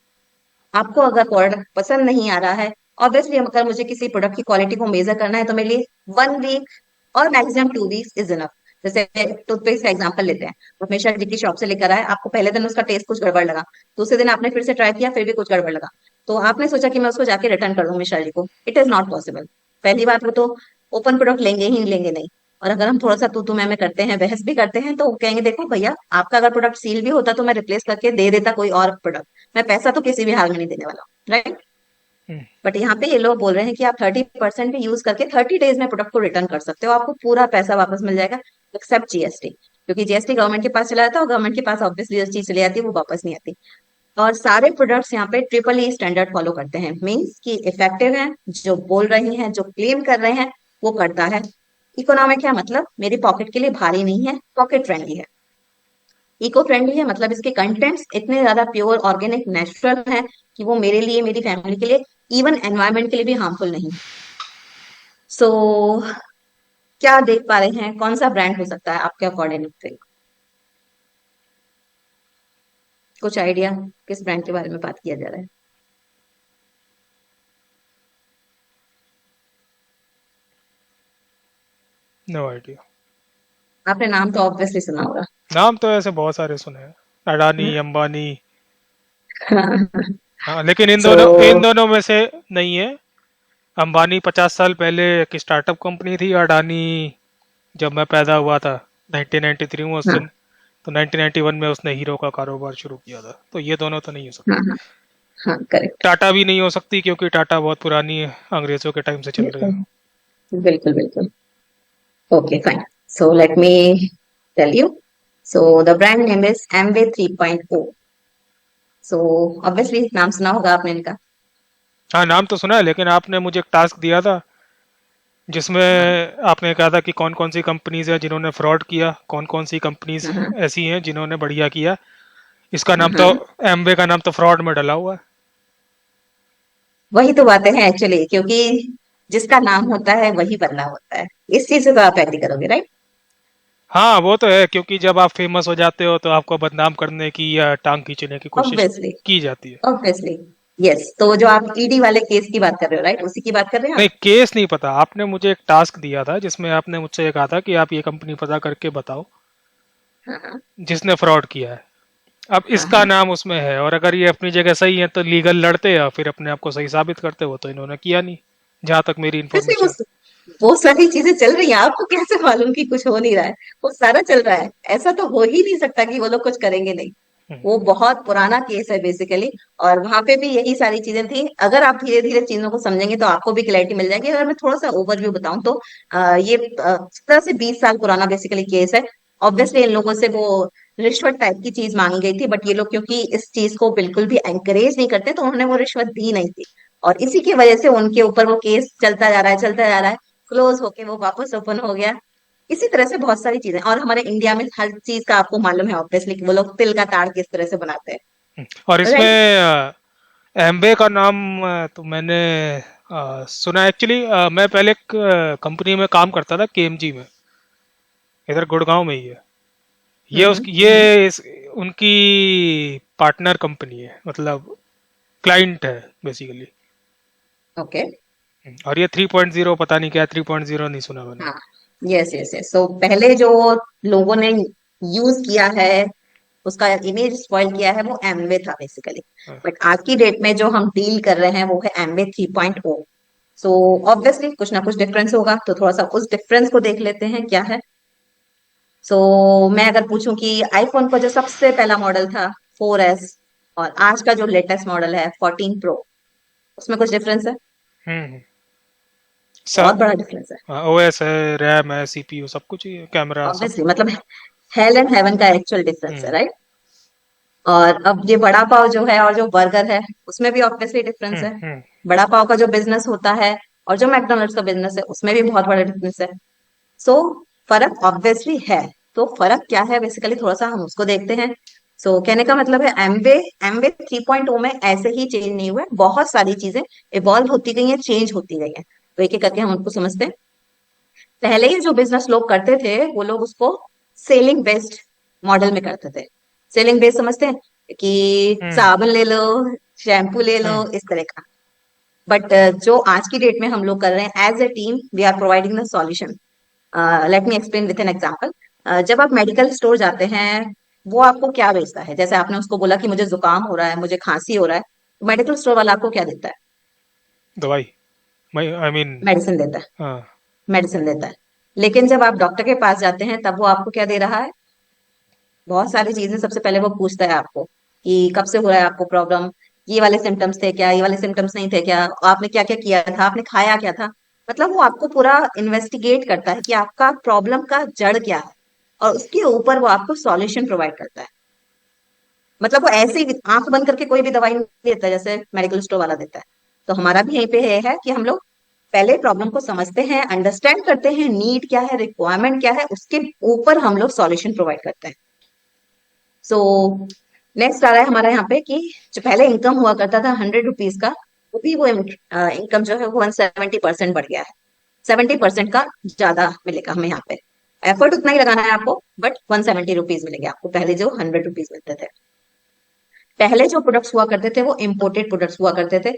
आपको अगर प्रोडक्ट पसंद नहीं आ रहा है, ऑब्वियसली अगर मुझे किसी प्रोडक्ट की क्वालिटी को मेजर करना है तो मेरे लिए 1 वीक और मैक्सिमम 2 वीक्स इज इनफ। जैसे टूथपेस्ट का एग्जांपल लेते हैं, आप हमेशा जी की शॉप से लेकर आए, आपको पहले दिन उसका टेस्ट कुछ गड़बड़ लगा, दूसरे दिन आपने फिर से ट्राई किया, फिर भी कुछ गड़बड़ लगा, तो आपने सोचा कि मैं उसको जाके रिटर्न कर दूं मिश्रा जी को। It is not possible. पहली बात, वो तो ओपन प्रोडक्ट लेंगे ही लेंगे नहीं। और अगर हम थोड़ा सा तू मैं करते हैं, बहस भी करते हैं, तो वो कहेंगे देखो भैया, आपका अगर प्रोडक्ट सील भी होता तो मैं रिप्लेस करके दे देता कोई और प्रोडक्ट, मैं पैसा तो किसी भी हाल में नहीं देने वाला, राइट।
हम्म,
बट यहाँ पे ये लोग बोल रहे हैं कि आप 30% भी यूज करके 30 डेज में प्रोडक्ट को रिटर्न कर सकते हो, आपको पूरा पैसा वापस मिल जाएगा एक्सेप्ट जीएसटी। क्योंकि जीएसटी गवर्नमेंट के पास चला जाता है और गवर्नमेंट के पास ऑब्वियसली जो चीज चली जाती है वो वापस नहीं आती। और सारे प्रोडक्ट्स यहाँ पे ट्रिपल ई स्टैंडर्ड फॉलो करते हैं। मीन्स कि इफेक्टिव है, जो बोल रही हैं, जो क्लेम कर रहे हैं वो करता है। इकोनॉमिक है मतलब मेरी पॉकेट के लिए भारी नहीं है, पॉकेट फ्रेंडली है। इको फ्रेंडली है मतलब इसके कंटेंट्स इतने ज्यादा प्योर ऑर्गेनिक नेचुरल हैं कि वो मेरे लिए, मेरी फैमिली के लिए, इवन एनवायरनमेंट के लिए भी हार्मफुल नहीं। सो क्या देख पा रहे हैं, कौन सा ब्रांड हो सकता है आपके अकॉर्डिंग से? कुछ आइडिया किस ब्रांड के बारे में बात किया जा रहा है?
No idea.
आपने नाम तो ऑब्वियसली सुना होगा।
नाम तो ऐसे बहुत सारे सुने हैं, अडानी, अंबानी। हाँ, लेकिन इन
सो
दोनों इन दोनों में से नहीं है। अंबानी 50 साल पहले एक स्टार्टअप कंपनी थी। अडानी जब मैं पैदा हुआ था 1993 में, उस
हाँ
दिन, तो 1991 में उसने हीरो का कारोबार शुरू किया था। तो ये दोनों तो नहीं हो
हाँ
सकते।
हाँ हाँ, करेक्ट।
टाटा भी नहीं हो सकती क्योंकि टाटा बहुत पुरानी है, अंग्रेजों के टाइम से चल रही है।
बिल्कुल बिल्कुल। Okay fine. So let me tell you. So the brand name is Amway 3.0। सो ऑब्वियसली नाम सुना होगा आपने इनका।
हाँ, नाम तो सुना है, लेकिन आपने मुझे एक टास्क दिया था जिसमें
हाँ
आपने कहा था कि कौन कौन सी कंपनीज है जिन्होंने फ्रॉड किया, कौन कौन सी कंपनीज
हाँ हाँ
ऐसी हैं जिन्होंने बढ़िया किया। इसका नाम तो,
हाँ।
एमवे का नाम तो फ्रॉड में डला हुआ है।
वही तो बातें हैं एक्चुअली, क्योंकि जिसका नाम होता है वही बदनाम होता है। इस चीज से तो आप एग्री करोगे, राइट?
हाँ, वो तो है, क्योंकि जब आप फेमस हो जाते हो तो आपको बदनाम करने की या टांग खींचने की कोशिश
ऑब्वियसली।
की जाती है।
ऑब्वियसली। यस, तो जो आप ईडी वाले केस की बात कर रहे हो, राइट, उसी की बात कर रहे हैं
नहीं,
आप?
केस नहीं पता। आपने मुझे एक टास्क दिया था जिसमें आपने मुझसे ये कहा था कि आप ये कंपनी पता करके बताओ
हाँ हाँ
जिसने फ्रॉड किया है। अब
हाँ
इसका
हाँ।
नाम उसमें है, और अगर ये अपनी जगह सही है तो लीगल लड़ते या फिर अपने आप को सही साबित करते। हो तो इन्होंने किया नहीं, जहां तक मेरी
फिर से
इन्फॉर्मेशन।
वो सारी चीजें चल रही हैं, आपको कैसे मालूम कि कुछ हो नहीं रहा है? वो सारा चल रहा है, ऐसा तो हो ही नहीं सकता कि वो लोग कुछ करेंगे नहीं। वो बहुत पुराना केस है बेसिकली। और वहां पे भी यही सारी चीजें थी। अगर आप धीरे धीरे चीजों को समझेंगे तो आपको भी क्लैरिटी मिल जाएगी। अगर मैं थोड़ा सा ओवरव्यू बताऊं तो ये 17 से 20 साल पुराना बेसिकली केस है। ऑब्वियसली इन लोगों से वो रिश्वत टाइप की चीज मांगी गई थी, बट ये लोग क्योंकि इस चीज को बिल्कुल भी एंकरेज नहीं करते तो उन्होंने वो रिश्वत दी नहीं थी। और इसी की वजह से उनके ऊपर वो केस चलता जा रहा है, चलता जा रहा है। क्लोज होके वो वापस ओपन हो गया। इसी तरह से बहुत सारी चीजें। और हमारे इंडिया में हर चीज का आपको मालूम है ऑब्वियसली कि वो लोग तिल का ताड़ किस तरह से बनाते हैं,
और इसमें
राइट।
एम्बे का नाम तो मैंने सुना एक्चुअली। मैं पहले एक कंपनी में काम करता था, केएमजी में, इधर गुड़गांव में ही है। उनकी पार्टनर कंपनी है, मतलब क्लाइंट है बेसिकली।
ओके।
और ये 3.0 पता नहीं क्या, 3.0 नहीं सुना मैंने।
हाँ, यस यस यस। सो पहले जो लोगों ने यूज किया है, उसका इमेज स्पॉइल किया है, वो एमवे था बेसिकली।
हाँ।
बट आज की डेट में जो हम डील कर रहे हैं वो है एमवे 3.0। सो ऑब्वियसली कुछ ना कुछ डिफरेंस होगा, तो थोड़ा सा उस डिफरेंस को देख लेते हैं क्या है। सो मैं अगर पूछूं कि आईफोन का जो सबसे पहला मॉडल था 4S, और आज का जो लेटेस्ट मॉडल है 14 प्रो, उसमें कुछ डिफरेंस है?
हम्म
बहुत बड़ा डिफरेंस है।
ओएस है, रैम है, सीपीयू, सब कुछ ही है, कैमरा सब।
ऑब्वियसली मतलब हेल एंड हेवन का एक्चुअल डिफरेंस है,
हम्म
राइट। और अब ये बड़ा पाव जो है और जो बर्गर है, उसमें भी ऑब्वियसली डिफरेंस
हम्म
है।
हम्म
बड़ा पाव का जो बिजनेस होता है और जो मैकडोनल्ड्स का बिजनेस है, उसमें भी बहुत बड़ा डिफरेंस है। सो फर्क ऑब्वियसली है। तो फर्क क्या है बेसिकली, थोड़ा सा हम उसको देखते हैं। सो कहने का मतलब है एमवे एमवे 3.0 में ऐसे ही चेंज नहीं हुआ है, बहुत सारी चीजें इवॉल्व होती गई हैं, चेंज होती गई हैं। तो एक एक करके हम उनको समझते हैं। पहले ही जो बिजनेस लोग करते थे वो लोग उसको सेलिंग बेस्ड मॉडल में करते थे। सेलिंग बेस्ड समझते हैं कि
हम्म।
साबुन ले लो, शैम्पू ले लो,
हम्म।
इस तरह का। बट जो आज की डेट में हम लोग कर रहे हैं as a team, we are providing the solution. Let me explain with an example. जब आप मेडिकल स्टोर जाते हैं, वो आपको क्या बेचता है? जैसे आपने उसको बोला कि मुझे जुकाम हो रहा है, मुझे खांसी हो रहा है, तो मेडिकल स्टोर वाला आपको क्या देता है?
दवाई। I mean.
मेडिसिन देता है।
हाँ।
मेडिसिन देता है। लेकिन जब आप डॉक्टर के पास जाते हैं तब वो आपको क्या दे रहा है? बहुत सारी चीजें। सबसे पहले वो पूछता है आपको कि कब से हो रहा है आपको प्रॉब्लम, ये वाले सिम्टम्स थे क्या, ये वाले सिम्टम्स नहीं थे क्या, आपने क्या क्या किया था, आपने खाया क्या था। मतलब वो आपको पूरा इन्वेस्टिगेट करता है कि आपका प्रॉब्लम का जड़ क्या है, और उसके ऊपर वो आपको सॉल्यूशन प्रोवाइड करता है। मतलब वो ऐसे ही आंख बंद करके कोई भी दवाई नहीं देता जैसे मेडिकल स्टोर वाला देता है। तो हमारा भी यहीं पे है कि हम लोग पहले प्रॉब्लम को समझते हैं, अंडरस्टैंड करते हैं, नीड क्या है, रिक्वायरमेंट क्या है, उसके ऊपर हम लोग सॉल्यूशन प्रोवाइड करते हैं। सो नेक्स्ट आ रहा है हमारा यहाँ पे कि जो पहले इनकम हुआ करता था 100 रुपीज का, वो भी वो इनकम जो है वो 170% बढ़ गया है। 70% का ज्यादा मिलेगा हमें यहाँ पे। एफर्ट उतना ही लगाना है आपको, बट 170 रुपीज मिलेंगे आपको, पहले जो 100 रुपीज मिलते थे। पहले जो प्रोडक्ट्स हुआ करते थे वो इम्पोर्टेड प्रोडक्ट्स हुआ करते थे।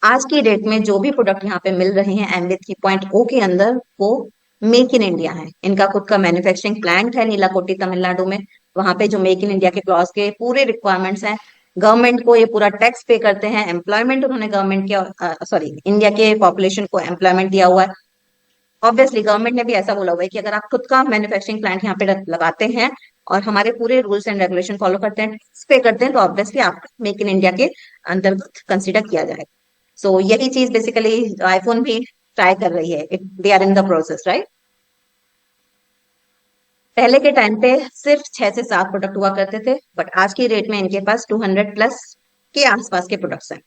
आज की डेट में जो भी प्रोडक्ट यहाँ पे मिल रहे हैं एमबी 3.0 के अंदर, वो मेक इन इंडिया है। इनका खुद का मैन्युफैक्चरिंग प्लांट है नीलाकोटी तमिलनाडु में। वहां पे जो मेक इन इंडिया के क्लॉज के पूरे रिक्वायरमेंट्स हैं। गवर्नमेंट को ये पूरा टैक्स पे करते हैं, एम्प्लॉयमेंट उन्होंने गवर्नमेंट के सॉरी इंडिया के पॉपुलेशन को एम्प्लॉयमेंट दिया हुआ है। ऑब्वियसली गवर्नमेंट ने भी ऐसा बोला हुआ है कि अगर आप खुद का मैन्युफैक्चरिंग प्लांट यहाँ पे लगाते हैं और हमारे पूरे रूल्स एंड रेगुलेशन फॉलो करते हैं, पे करते हैं, तो ऑब्वियसली आप मेक इन इंडिया के अंतर्गत कंसिडर किया जाएगा। सो यही चीज बेसिकली आईफोन भी ट्राई कर रही है, they are in the process, right. पहले के टाइम पे सिर्फ 6 से 7 प्रोडक्ट हुआ करते थे, बट आज की रेट में इनके पास 200 प्लस के आसपास के प्रोडक्ट्स हैं।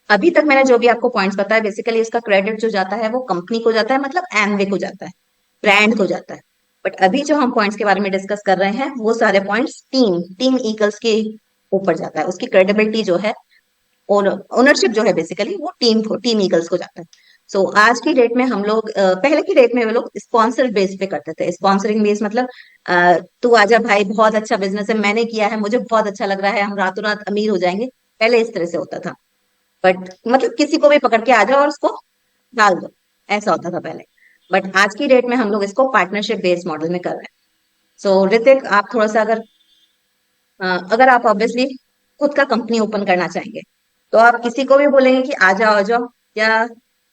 अभी तक मैंने जो भी आपको पॉइंट्स बताया, बेसिकली इसका क्रेडिट जो जाता है वो कंपनी को जाता है, मतलब एमवे को जाता है, ब्रांड को जाता है। बट अभी जो हम पॉइंट्स के बारे में डिस्कस कर रहे हैं वो सारे पॉइंट्स टीम टीम ईगल्स के ऊपर जाता है। उसकी क्रेडिबिलिटी जो है, ओनरशिप जो है, बेसिकली वो टीम को, टीम ईगल्स को जाता है। सो आज की डेट में हम लोग पहले की डेट में वो लोग स्पॉन्सर बेस पे करते थे। स्पॉन्सरिंग बेस मतलब तू आजा भाई, बहुत अच्छा बिजनेस है, मैंने किया है, मुझे बहुत अच्छा लग रहा है, हम रातों रात अमीर हो जाएंगे। पहले इस तरह से होता था। बट मतलब किसी को भी पकड़ के आ जाओ और उसको डाल दो, ऐसा होता था पहले। बट आज की डेट में हम लोग इसको पार्टनरशिप बेस्ड मॉडल में कर रहे हैं। सो ऋतिक, आप थोड़ा सा अगर आप ऑब्वियसली खुद का कंपनी ओपन करना चाहेंगे, तो आप किसी को भी बोलेंगे कि आ जाओ, या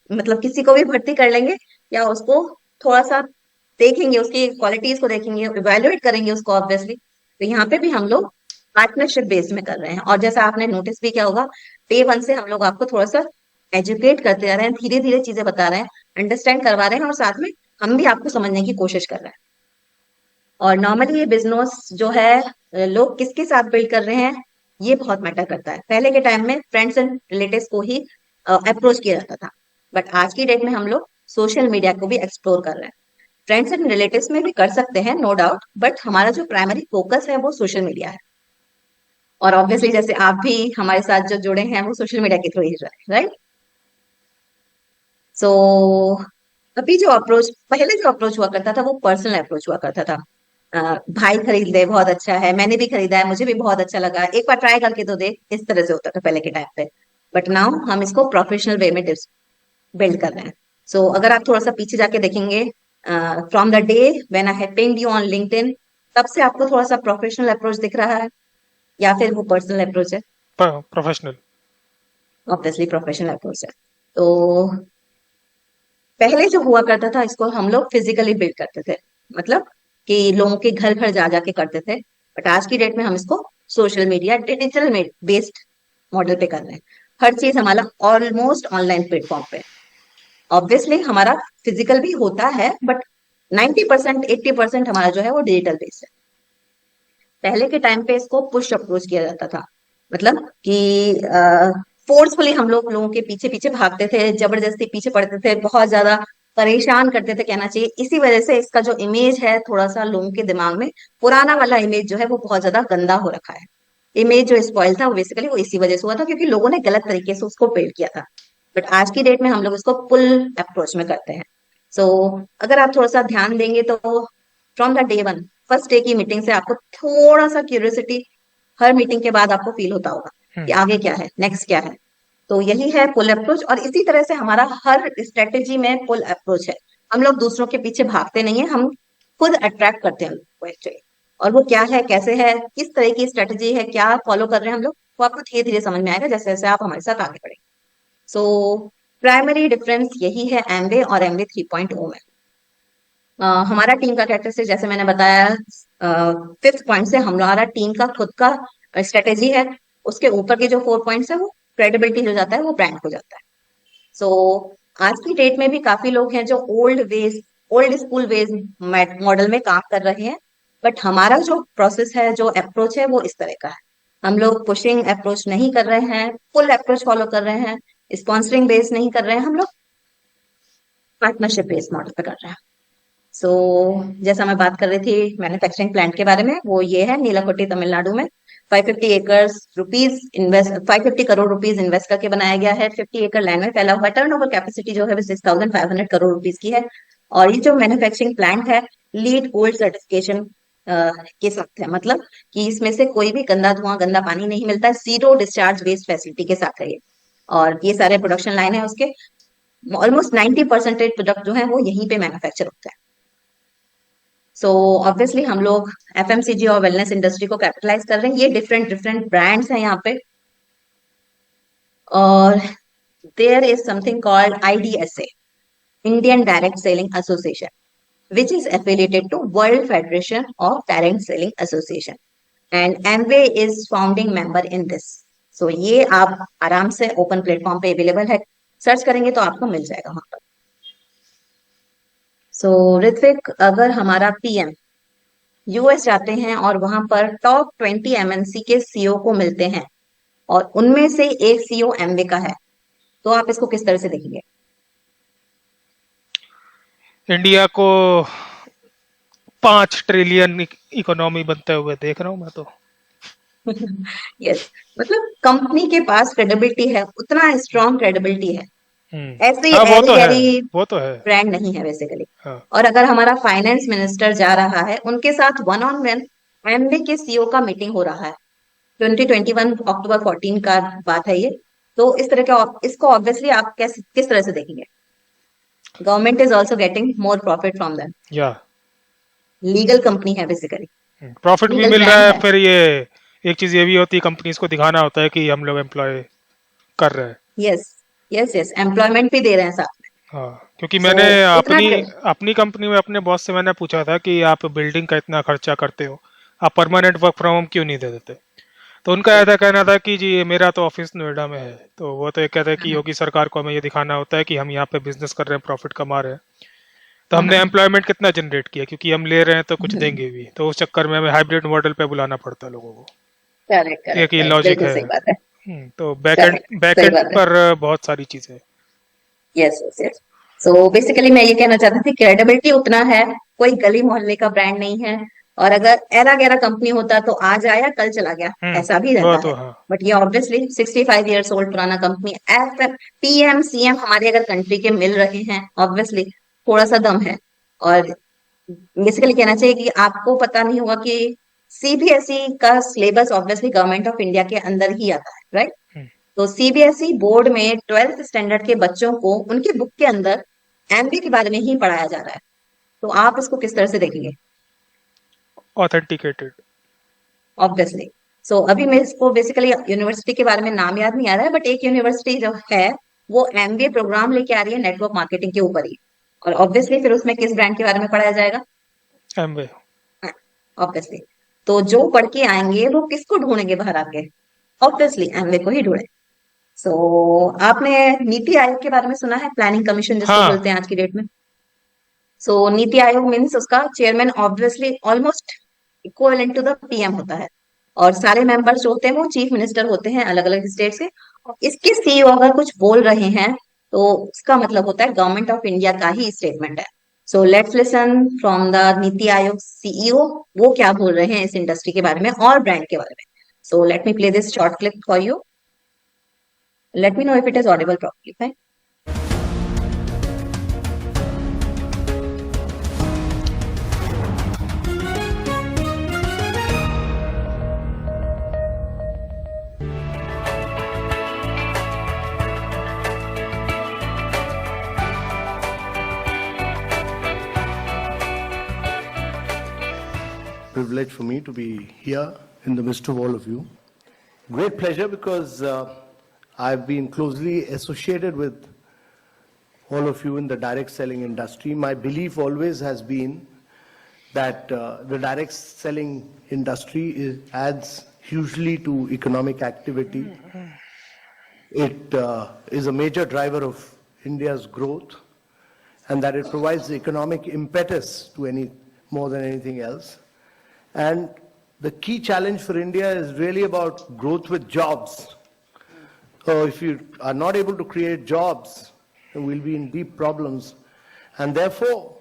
मतलब किसी को भी भर्ती कर लेंगे, या उसको थोड़ा सा देखेंगे, उसकी क्वालिटीज को देखेंगे, इवेल्युएट करेंगे उसको ऑब्वियसली। तो यहाँ पे भी हम लोग पार्टनरशिप बेस में कर रहे हैं। और जैसा आपने नोटिस भी किया होगा, डे वन से हम लोग आपको थोड़ा सा एजुकेट करते जा रहे हैं, धीरे धीरे चीजें बता रहे हैं, अंडरस्टैंड करवा रहे हैं, और साथ में हम भी आपको समझने की कोशिश कर रहे हैं। और नॉर्मली ये बिजनेस जो है लोग किसके साथ बिल्ड कर रहे हैं, ये बहुत मैटर करता है। पहले के टाइम में फ्रेंड्स एंड रिलेटिव्स को ही अप्रोच किया जाता था, बट आज की डेट में हम लोग सोशल मीडिया को भी एक्सप्लोर कर रहे हैं। फ्रेंड्स एंड रिलेटिव्स में भी कर सकते हैं, नो डाउट, बट हमारा जो प्राइमरी फोकस है वो सोशल मीडिया है। और ऑब्वियसली जैसे आप भी हमारे साथ जो जुड़े हैं वो सोशल मीडिया के थ्रू ही, राइट। सो अभी जो अप्रोच, पहले जो अप्रोच हुआ करता था वो पर्सनल अप्रोच हुआ करता था। भाई खरीद ले, बहुत अच्छा है, मैंने भी खरीदा है, मुझे भी बहुत अच्छा लगा, एक बार ट्राई करके तो देख, इस तरह से होता था पहले के टाइम पे। बट नाउ हम इसको प्रोफेशनल वे में बिल्ड कर रहे हैं। सो अगर आप थोड़ा सा पीछे जाके देखेंगे, from the day when I had pinged you on LinkedIn, तब से आपको थोड़ा सा प्रोफेशनल अप्रोच दिख रहा है, या फिर वो पर्सनल अप्रोच है?
प्रोफेशनल।
ऑब्वियसली प्रोफेशनल अप्रोच है। तो पहले जो हुआ करता था इसको हम लोग फिजिकली बिल्ड करते थे, मतलब कि लोगों के घर घर जा जाके करते थे। बट आज की डेट में हम इसको social media digital based model पे कर रहे हैं। हर चीज हमारा ऑलमोस्ट ऑनलाइन प्लेटफॉर्म पे। ऑब्वियसली हमारा फिजिकल भी होता है, बट 90% 80% हमारा जो है वो डिजिटल बेस्ड है। पहले के टाइम पे इसको पुश अप्रोच किया जाता था, मतलब कि फोर्सफुली हम लोग लोगों के पीछे पीछे भागते थे, जबरदस्ती पीछे पड़ते थे, बहुत ज्यादा परेशान करते थे कहना चाहिए। इसी वजह से इसका जो इमेज है थोड़ा सा लोगों के दिमाग में, पुराना वाला इमेज जो है वो बहुत ज्यादा गंदा हो रखा है। इमेज जो स्पॉइल था वो बेसिकली वो इसी वजह से हुआ था, क्योंकि लोगों ने गलत तरीके से उसको बिल्ड किया था। बट आज की डेट में हम लोग इसको पुल अप्रोच में करते हैं। सो अगर आप थोड़ा सा ध्यान देंगे तो from the day one, first day की मीटिंग से आपको थोड़ा सा क्यूरियोसिटी हर मीटिंग के बाद आपको फील होता होगा कि
हम्म।
आगे क्या है, नेक्स्ट क्या है। तो यही है पुल अप्रोच, और इसी तरह से हमारा हर स्ट्रेटेजी में पुल अप्रोच है। हम लोग दूसरों के पीछे भागते नहीं है, हम खुद अट्रैक्ट करते हैं लोगों को एक्चुअली। और वो क्या है, कैसे है, किस तरह की स्ट्रेटेजी है, क्या फॉलो कर रहे हैं हम लोग, वो आपको धीरे धीरे समझ में आएगा जैसे जैसे आप हमारे साथ आगे बढ़ेंगे। सो प्राइमरी डिफरेंस यही है एमवे और एमवे 3.0 में। हमारा टीम का कैरेक्टरिस्टिक जैसे मैंने बताया, फिफ्थ पॉइंट से हमारा टीम का खुद का स्ट्रेटेजी है। उसके ऊपर के जो 4 पॉइंट्स है वो क्रेडिबिलिटी हो जाता है, वो ब्रांड हो जाता है। सो आज की डेट में भी काफी लोग हैं जो ओल्ड स्कूल वेज मॉडल में काम कर रहे हैं। बट हमारा जो प्रोसेस है, जो अप्रोच है, वो इस तरह का है। हम लोग पुशिंग अप्रोच नहीं कर रहे हैं, फुल अप्रोच फॉलो कर रहे हैं। स्पॉन्सरिंग बेस नहीं कर रहे हैं, हम लोग पार्टनरशिप बेस्ड मॉडल पे कर रहे हैं। सो जैसा मैं बात कर रही थी मैन्युफैक्चरिंग प्लांट के बारे में, वो ये है नीलाकुटी तमिलनाडु में। 550 करोड़ रुपीज इन्वेस्ट करके बनाया गया है। 50 एकड़ लैंड में फैला हुआ है। टर्नओवर कैपेसिटी जो है वो 6,500 करोड़ रुपीज की है। और ये जो मैन्युफैक्चरिंग प्लांट है, लीड गोल्ड सर्टिफिकेशन के साथ है। मतलब कि इसमें से कोई भी गंदा धुआं, गंदा पानी नहीं मिलता है। जीरो डिस्चार्ज वेस्ट फैसिलिटी के साथ है ये। और ये सारे प्रोडक्शन लाइन है उसके, ऑलमोस्ट 90% प्रोडक्ट जो है वो यहीं पे मैन्युफैक्चर होता है। सो ऑब्वियसली हम लोग एफएमसीजी और वेलनेस इंडस्ट्री को कैपिटलाइज कर रहे हैं। ये डिफरेंट डिफरेंट ब्रांड्स हैं यहाँ पे। और there is something called IDSA, Indian direct selling association, which is affiliated to World Federation of Direct Selling Association, and Amway is founding member in this. So ये आप आराम से ओपन प्लेटफॉर्म पे available है, सर्च करेंगे तो आपको मिल जाएगा वहां पर। सो ऋत्विक, अगर हमारा पीएम यूएस जाते हैं और वहां पर टॉप 20 एमएनसी के सीईओ को मिलते हैं, और उनमें से एक सीईओ एमवे का है, तो आप इसको किस तरह से देखेंगे?
इंडिया को 5 ट्रिलियन इकोनॉमी बनते हुए देख रहा हूँ मैं तो।
यस, मतलब कंपनी के पास क्रेडिबिलिटी है, उतना स्ट्रॉन्ग क्रेडिबिलिटी है। ऐसे ही
हाँ वो
एरी
तो है,
गैरी
वो तो है।
ब्रांड नहीं है बेसिकली।
हाँ।
और अगर हमारा फाइनेंस मिनिस्टर जा रहा है, उनके साथ वन ऑन वन एमबी के सीईओ का मीटिंग हो रहा है, 2021 अक्टूबर 14 का बात है ये। तो इस तरह का, इसको ऑब्वियसली आप किस तरह से देखेंगे? Government is also getting more profit from them.
या
लीगल कंपनी है बेसिकली,
प्रॉफिट भी
लीगल
मिल रहा
ब्रांड
है,
है।
फिर ये एक चीज ये भी होती है, कंपनीज को दिखाना होता है कि हम लोग एम्प्लॉय कर रहे हैं।
यस यस यस, एम्प्लॉयमेंट भी दे रहे हैं साथ में।
हाँ, क्योंकि
सो
मैंने
उतना
अपनी अपनी कंपनी में अपने बॉस से मैंने पूछा था कि आप बिल्डिंग का इतना खर्चा करते हो, आप परमानेंट वर्क फ्रॉम होम क्यों नहीं दे देते? तो उनका ऐसा कहना था कि जी मेरा तो ऑफिस नोएडा में है, तो वो तो ये कहते हैं कि योगी सरकार को हमें ये दिखाना होता है कि हम यहाँ पे बिजनेस कर रहे हैं, प्रॉफिट कमा रहे हैं। तो हमने एम्प्लॉयमेंट कितना जनरेट किया, क्योंकि हम ले रहे हैं तो कुछ देंगे भी, तो उस चक्कर में हमें हाइब्रिड मॉडल पे बुलाना पड़ता है लोगों को।
करेक्ट
एक
करेक्ट
ये
करेक्ट,
लॉजिक
बिल्कुल
है।
सही बात है।
तो बैकएंड
करेक्ट, सही
बैकएंड
बात है।
पर बहुत सारी चीजें।
Yes yes yes. So basically मैं ये कहना चाहती थी, क्रेडिबिलिटी उतना है, कोई गली मोहल्ले का ब्रांड नहीं है। और अगर एरा गैरा कंपनी होता तो आज आया कल चला गया, ऐसा भी
वो
रहता
तो
है।
हाँ।
बट ये ऑब्वियसली 65 ईयर्स ओल्ड पुराना कंपनी, एफ पीएम सीएम हमारे अगर कंट्री के मिल रहे हैं, ऑब्वियसली थोड़ा सा दम है। और बेसिकली कहना चाहिए कि आपको पता नहीं होगा कि सीबीएसई का syllabus obviously government of India के अंदर ही आता है, राइट?
हम्म,
तो सीबीएसई बोर्ड में 12th स्टैंडर्ड के बच्चों को उनकी बुक के अंदर एमबी के बारे में ही पढ़ाया जा रहा है। तो आप इसको किस तरह से देखेंगे?
ऑथेंटिकेटेड।
ऑब्वियसली। सो अभी मेरे को बेसिकली यूनिवर्सिटी के बारे में नाम याद नहीं आ रहा है, बट एक यूनिवर्सिटी जो है वो एमबीए प्रोग्राम लेके आ रही है नेटवर्क मार्केटिंग के ऊपर ही। और ऑब्वियसली फिर उसमें किस ब्रांड के बारे में पढ़ाया जाएगा?
एमवे।
ऑब्वियसली। तो जो पढ़ के आएंगे वो किसको ढूंढेंगे बाहर आके? ऑब्वियसली एमवे को ही ढूंढे। सो आपने नीति आयोग के बारे में सुना है, प्लानिंग कमीशन जिसको
हाँ।
बोलते हैं आज की डेट में? सो नीति आयोग मीन्स उसका chairman obviously almost equivalent to the PM होता है। और सारे मेंबर्स जो होते हैं वो चीफ मिनिस्टर होते हैं अलग अलग स्टेट से। और इसके सीईओ अगर कुछ बोल रहे हैं तो उसका मतलब होता है गवर्नमेंट ऑफ इंडिया का ही स्टेटमेंट है। So let's listen from the NITI Aayog CEO, वो क्या बोल रहे हैं इस इंडस्ट्री के बारे में और ब्रांड के बारे में। सो let me play this short clip for you. Let me know if it is Audible properly.
Privilege for me to be here in the midst of all of you. Great pleasure because I've been closely associated with all of you in the direct selling industry. My belief always has been that the direct selling industry adds hugely to economic activity. It is a major driver of India's growth, and that it provides the economic impetus to any more than anything else. And the key challenge for India is really about growth with jobs. So if you are not able to create jobs, then we'll be in deep problems. And therefore,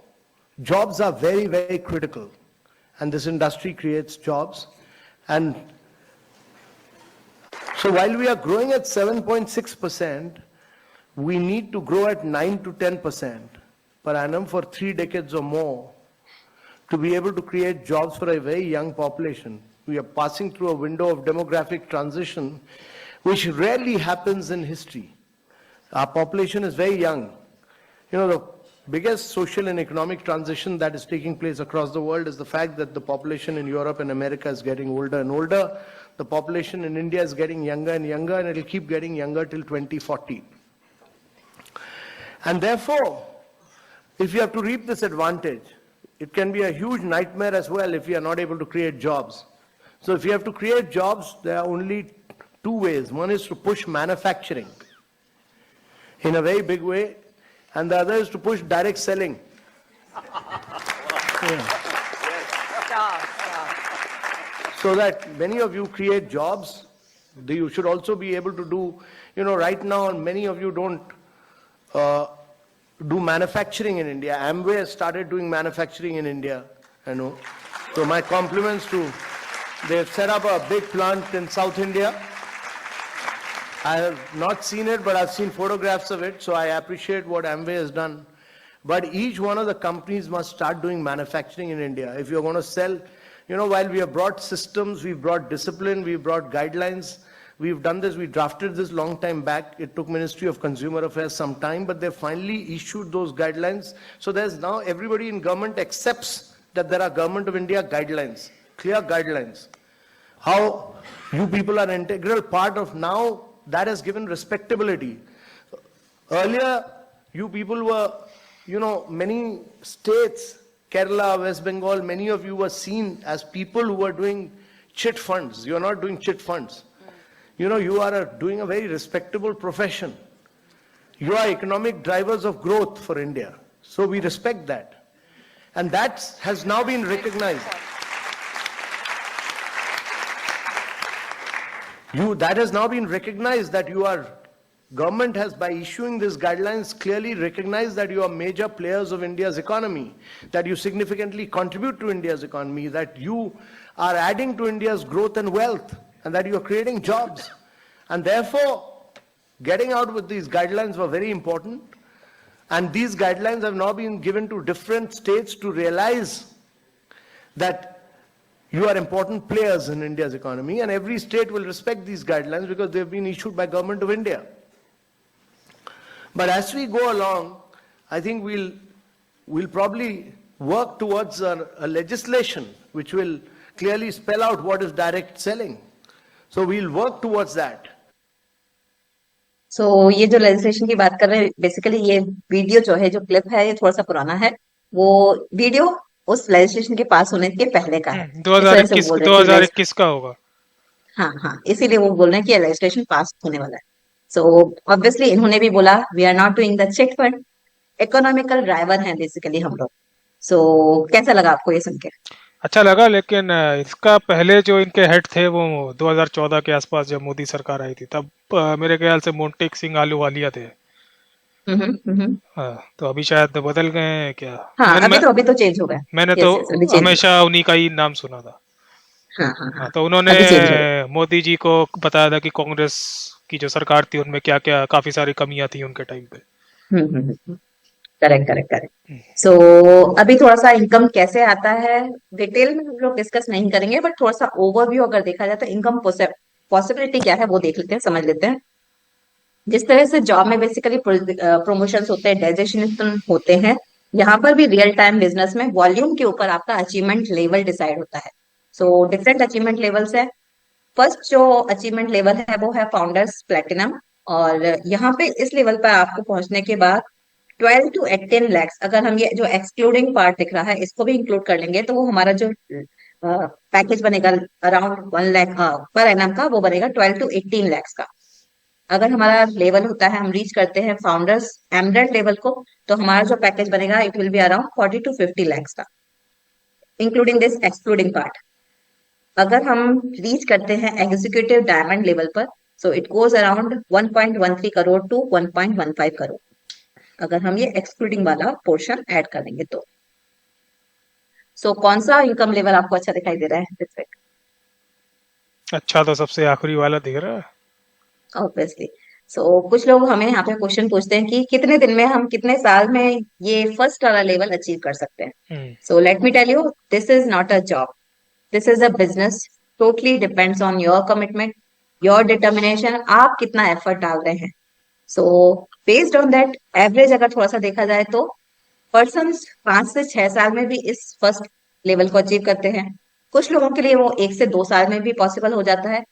jobs are very, very critical. And this industry creates jobs. And so while we are growing at 7.6%, we need to grow at 9 to 10% per annum for 3 decades or more to be able to create jobs for a very young population. We are passing through a window of demographic transition which rarely happens in history. Our population is very young. You know, the biggest social and economic transition that is taking place across the world is the fact that the population in Europe and America is getting older and older. The population in India is getting younger and younger, and it will keep getting younger till 2040. And therefore, if you have to reap this advantage, it can be a huge nightmare as well if you are not able to create jobs. So if you have to create jobs, there are only two ways. One is to push manufacturing in a very big way, and the other is to push direct selling. Yeah. So that many of you create jobs, you should also be able to do, you know, right now many of you don't do manufacturing in India. Amway has started doing manufacturing in India, I know. So my compliments to, they've set up a big plant in South India. I have not seen it, but I've seen photographs of it, so I appreciate what Amway has done. But each one of the companies must start doing manufacturing in India. If you're going to sell, you know, while we have brought systems, we've brought discipline, we've brought guidelines, we've done this, we drafted this long time back. It took Ministry of Consumer Affairs some time, but they finally issued those guidelines. So there's now everybody in government accepts that there are Government of India guidelines, clear guidelines. How you people are an integral part of now, that has given respectability. Earlier, you people were, you know, many states, Kerala, West Bengal, many of you were seen as people who were doing chit funds. You are not doing chit funds. You know, you are doing a very respectable profession. You are economic drivers of growth for India. So we respect that. And that has now been recognized. That has now been recognized that you are, government has by issuing these guidelines clearly recognized that you are major players of India's economy, that you significantly contribute to India's economy, that you are adding to India's growth and wealth, and that you are creating jobs. And therefore, getting out with these guidelines were very important. And these guidelines have now been given to different states to realize that you are important players in India's economy, and every state will respect these guidelines because they've been issued by Government of India. But as we go along, I think we'll probably work towards a legislation which will clearly spell out what is direct selling. So we'll work towards that.
सो ये जो legislation की बात कर रहे हैं, basically ये video जो है, जो क्लिप है, ये थोड़ा सा पुराना है। वो वीडियो उस लेजिस्लेशन के पास होने के पहले का है। इस वजह से वो
2021
बोल रहे हैं कि
2021 का होगा।
हाँ हाँ, इसीलिए वो बोल रहे हैं कि लेजिस्लेशन पास होने वाला है। सो ऑब्वियसली इन्होंने भी बोला we are not doing the chit fund, economical driver हैं बेसिकली हम लोग। सो कैसा लगा आपको ये सुन के?
अच्छा लगा, लेकिन इसका पहले जो इनके हेड थे वो 2014 के आसपास जब मोदी सरकार आई थी, तब मेरे ख्याल से मोंटेक सिंह आलूवालिया थे। हाँ, तो अभी शायद बदल गए हैं क्या?
हाँ,
मैंने
अभी तो चेंज हो गया।
मैंने तो
यस यस, अभी चेंज हो
हमेशा उन्हीं का ही नाम सुना था।
गया। हाँ हाँ
हाँ,
हाँ,
तो उन्होंने
अभी चेंज हो गया।
मोदी जी को बताया था कि कांग्रेस की जो सरकार थी उनमें क्या क्या काफी सारी कमियां थी उनके टाइम पे।
Correct correct correct. सो अभी थोड़ा सा इनकम कैसे आता है डिटेल में हम लोग डिस्कस नहीं करेंगे, बट थोड़ा सा ओवरव्यू अगर देखा जाए तो इनकम पॉसिबिलिटी क्या है वो देख लेते हैं, समझ लेते हैं। जिस तरह से जॉब में बेसिकली प्रमोशंस होते हैं, डाइजेशन होते हैं, यहाँ पर भी रियल टाइम बिजनेस में वॉल्यूम के ऊपर आपका अचीवमेंट लेवल डिसाइड होता है। सो डिफरेंट अचीवमेंट लेवल्स है। फर्स्ट जो अचीवमेंट लेवल है वो है फाउंडर्स प्लेटिनम। और यहाँ पे इस लेवल पर आपको पहुंचने के बाद 12 to 18 lakhs, अगर हम ये जो एक्सक्लूडिंग पार्ट दिख रहा है इसको भी इंक्लूड कर लेंगे तो वो हमारा जो पैकेज बनेगा अराउंड 1 लाख पर एनम का, वो बनेगा 12 to 18 lakhs का। अगर हमारा लेवल होता है, हम रीच करते हैं फाउंडर्स एमरेट लेवल को, तो हमारा जो पैकेज बनेगा it will be around 40 to 50 lakhs का, इंक्लूडिंग दिस एक्सक्लूडिंग पार्ट। अगर हम रीच करते हैं एग्जीक्यूटिव डायमंड लेवल पर, so it goes around 1.13 crore to 1.15 crore, अगर हम ये एक्सक्लूडिंग वाला पोर्शन ऐड करेंगे तो। सो कौन सा इनकम लेवल आपको अच्छा दिखाई दे रहा है ऋत्विक?
अच्छा, तो सबसे आखिरी वाला दिख रहा है।
ऑब्वियसली। सो कुछ लोग हमें यहाँ पे क्वेश्चन पूछते हैं कि कितने दिन में, हम कितने साल में ये फर्स्ट वाला लेवल अचीव कर सकते हैं।
Hmm.
So let me tell you, this is not a job, this is a business. Totally depends on your commitment, your determination, आप कितना एफर्ट डाल रहे हैं। So based on that average अगर थोड़ा सा देखा जाए तो पर्सन 5 से 6 साल में भी इस फर्स्ट लेवल को अचीव करते हैं। कुछ लोगों के लिए वो 1 से 2 साल में भी पॉसिबल हो जाता है।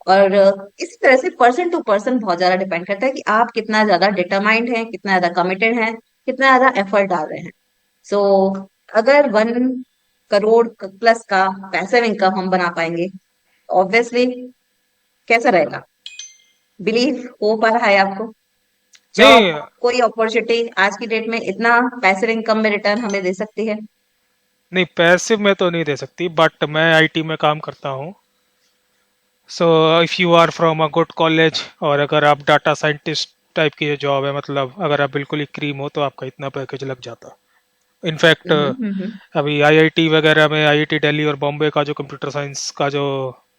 और इस तरह से पर्सन टू पर्सन बहुत ज्यादा डिपेंड करता है कि आप कितना ज्यादा डिटरमाइंड हैं, कितना ज्यादा कमिटेड हैं, कितना ज्यादा एफर्ट डाल रहे हैं। सो अगर 1 करोड़ प्लस का पैसिव इनकम हम बना पाएंगे, ऑब्वियसली कैसा रहेगा? बिलीव हो पा रहा है आपको? जॉब,
नहीं,
कोई अपॉर्चुनिटी आज की डेट में इतना पैसिव इनकम में रिटर्न हमें दे सकती है?
नहीं, पैसिव में तो नहीं दे सकती, बट मैं आईटी में काम करता हूँ। So if you are from a good college, और अगर आप डाटा साइंटिस्ट टाइप की जो जॉब है, मतलब अगर आप बिल्कुल ही क्रीम हो, तो आपका इतना पैकेज लग जाता। इनफैक्ट
हम्म।
अभी आईआईटी वगैरह में, आईआईटी दिल्ली और बॉम्बे का जो कंप्यूटर साइंस का जो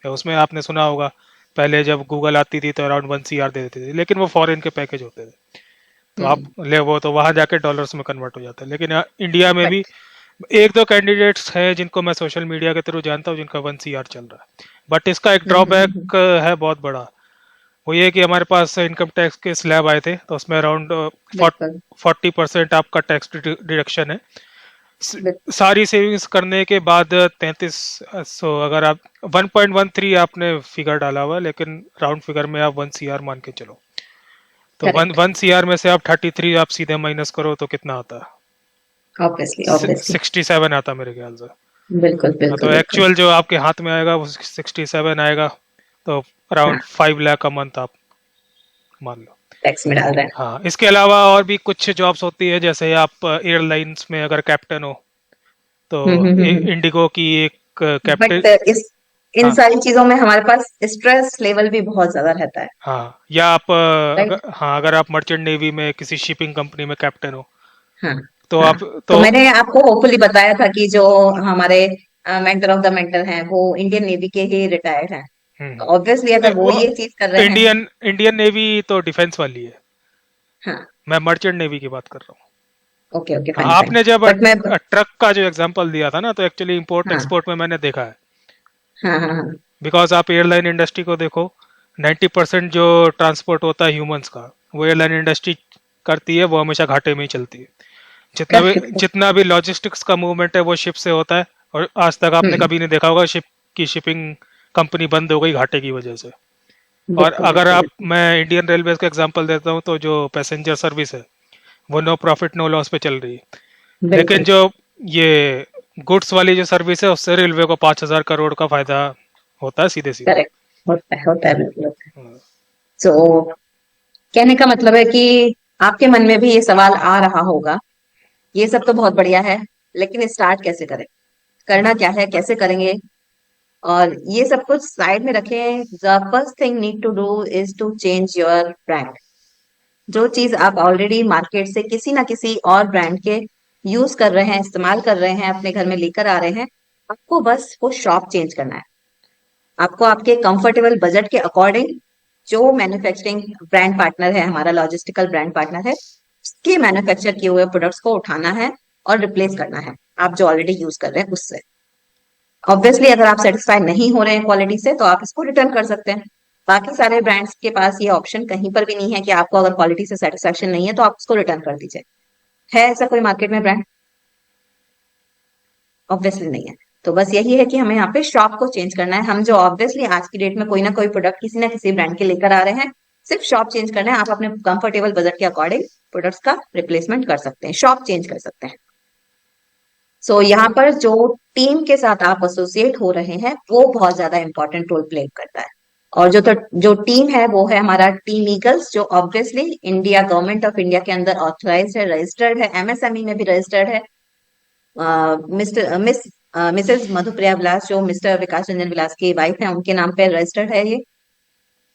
है, उसमें आपने सुना होगा पहले जब गूगल आती थी तो अराउंड 1 CR दे देती थी, लेकिन वो फॉरेन के पैकेज होते थे। तो आप
हम्म।
ले वो तो वहां जाके डॉलर्स में कन्वर्ट हो जाता है। लेकिन इंडिया में भी
करेक्ट।
एक दो कैंडिडेट्स हैं जिनको मैं सोशल मीडिया के थ्रू जानता हूँ, जिनका 1 CR चल रहा है। बट इसका एक ड्रॉबैक है बहुत बड़ा। वो ये कि हमारे पास इनकम टैक्स के स्लैब आए थे, तो उसमें अराउंड
बिल्कुल
40% आपका टैक्स डिडक्शन है।
बिल्कुल।
सारी सेविंग्स करने के बाद 33। सो अगर आप 1.13 आपने फिगर डाला हुआ है, लेकिन राउंड फिगर में आप 1 CR मान के चलो, तो वन
करेक्ट।
1 CR में से आप 33 आप सीधे माइनस करो तो कितना आता
ऑब्वियसली
है?
ऑब्वियसली।
67 आता मेरे ख्याल से।
बिल्कुल
हाँ,
बिल्कुल
तो
बिल्कुल।
एक्चुअल जो आपके हाथ में आएगा वो 67 आएगा। तो
हाँ,
अराउंड 5 लाख a मंथ आप मान लो।
टैक्स में डाल रहे
हाँ, इसके अलावा और भी कुछ जॉब्स होती है, जैसे आप एयरलाइंस में अगर कैप्टन हो, तो
हैं।
इंडिगो की एक कैप्टन।
बट इस इन
हाँ,
सारी चीजों में हमारे पास स्ट्रेस लेवल भी बहुत ज्यादा रहता है।
हाँ, या आप
राइट।
अगर आप मर्चेंट नेवी में किसी शिपिंग कंपनी में कैप्टन हो,
हाँ
तो
हाँ।
आप
तो
तो
मैंने आपको होपफुली बताया था कि जो हमारे मेंटर ऑफ द मेंटर हैं वो इंडियन नेवी के ही रिटायर्ड हैं।
हम्म,
ऑब्वियसली अगर वो
वो
ये चीज कर रहे हैं।
इंडियन इंडियन नेवी तो डिफेंस वाली है।
हाँ।
मैं मर्चेंट नेवी की बात कर रहा हूँ।
ओके ओके,
हाँ,
फाइन फाइन।
आपने जब
बट मैं
ट्रक का जो एग्जांपल दिया था ना, तो एक्चुअली इंपोर्ट
हाँ
एक्सपोर्ट में मैंने देखा है।
हाँ हाँ हाँ।
बिकॉज आप एयरलाइन इंडस्ट्री को देखो, 90% जो ट्रांसपोर्ट होता है ह्यूमंस का, वो एयरलाइन इंडस्ट्री करती है, वो हमेशा घाटे में ही चलती है। जितना भी
करेक्ट।
जितना भी लॉजिस्टिक्स का मूवमेंट है वो शिप से होता है, और आज तक आपने
हम्म।
कभी नहीं देखा होगा शिप की शिपिंग कंपनी बंद हो गई घाटे की वजह से। और
बिल्कुल
अगर
बिल्कुल
आप
बिल्कुल
मैं इंडियन रेलवे का एग्जांपल देता हूँ, तो जो पैसेंजर सर्विस है वो नो प्रॉफिट नो लॉस पे चल रही है। लेकिन
बिल्कुल।
जो ये गुड्स वाली जो सर्विस है, उससे रेलवे को 5,000 करोड़ का फायदा होता है सीधे सीधे।
करेक्ट। होता है बिल्कुल होता है। सो कहने का मतलब है कि आपके मन में भी ये सवाल आ रहा होगा, ये सब तो बहुत बढ़िया है, लेकिन स्टार्ट कैसे करें, करना क्या है, कैसे करेंगे? और ये सब कुछ साइड में रखें। The first thing need to do is to change your brand. जो चीज आप ऑलरेडी मार्केट से किसी ना किसी और ब्रांड के यूज कर रहे हैं, इस्तेमाल कर रहे हैं, अपने घर में लेकर आ रहे हैं, आपको बस वो शॉप चेंज करना है। आपको आपके कंफर्टेबल बजट के अकॉर्डिंग जो मैन्युफैक्चरिंग ब्रांड पार्टनर है, हमारा लॉजिस्टिकल ब्रांड पार्टनर है, उसके मैन्युफैक्चर किए हुए प्रोडक्ट्स को उठाना है और रिप्लेस करना है आप जो ऑलरेडी यूज कर रहे हैं उससे। ऑब्वियसली अगर आप सेटिस्फाई नहीं हो रहे हैं क्वालिटी से तो आप इसको रिटर्न कर सकते हैं। बाकी सारे ब्रांड्स के पास ये ऑप्शन कहीं पर भी नहीं है कि आपको अगर क्वालिटी से सेटिस्फेक्शन नहीं है तो आप उसको रिटर्न कर दीजिए। है ऐसा कोई मार्केट में ब्रांड? ऑब्वियसली नहीं है। तो बस यही है कि हमें यहाँ पे शॉप को चेंज करना है। हम जो ऑब्वियसली आज की डेट में कोई ना कोई प्रोडक्ट किसी ना किसी ब्रांड के लेकर आ रहे हैं, सिर्फ शॉप चेंज करना है। आप अपने कंफर्टेबल बजट के अकॉर्डिंग प्रोडक्ट्स का रिप्लेसमेंट कर सकते हैं, शॉप चेंज कर सकते हैं। सो यहाँ पर जो टीम के साथ आप एसोसिएट हो रहे हैं वो बहुत ज्यादा इंपॉर्टेंट रोल प्ले करता है। और जो टीम है वो है हमारा टीम ईगल्स, जो obviously India, government of India के अंदर ऑथराइज्ड है, रजिस्टर्ड है, एमएसएमई में भी रजिस्टर्ड है। मिस्टर मिस मिसेस मधुप्रिया विलास जो मिस्टर विकास रंजन विलास की वाइफ है, उनके नाम पे रजिस्टर्ड है ये।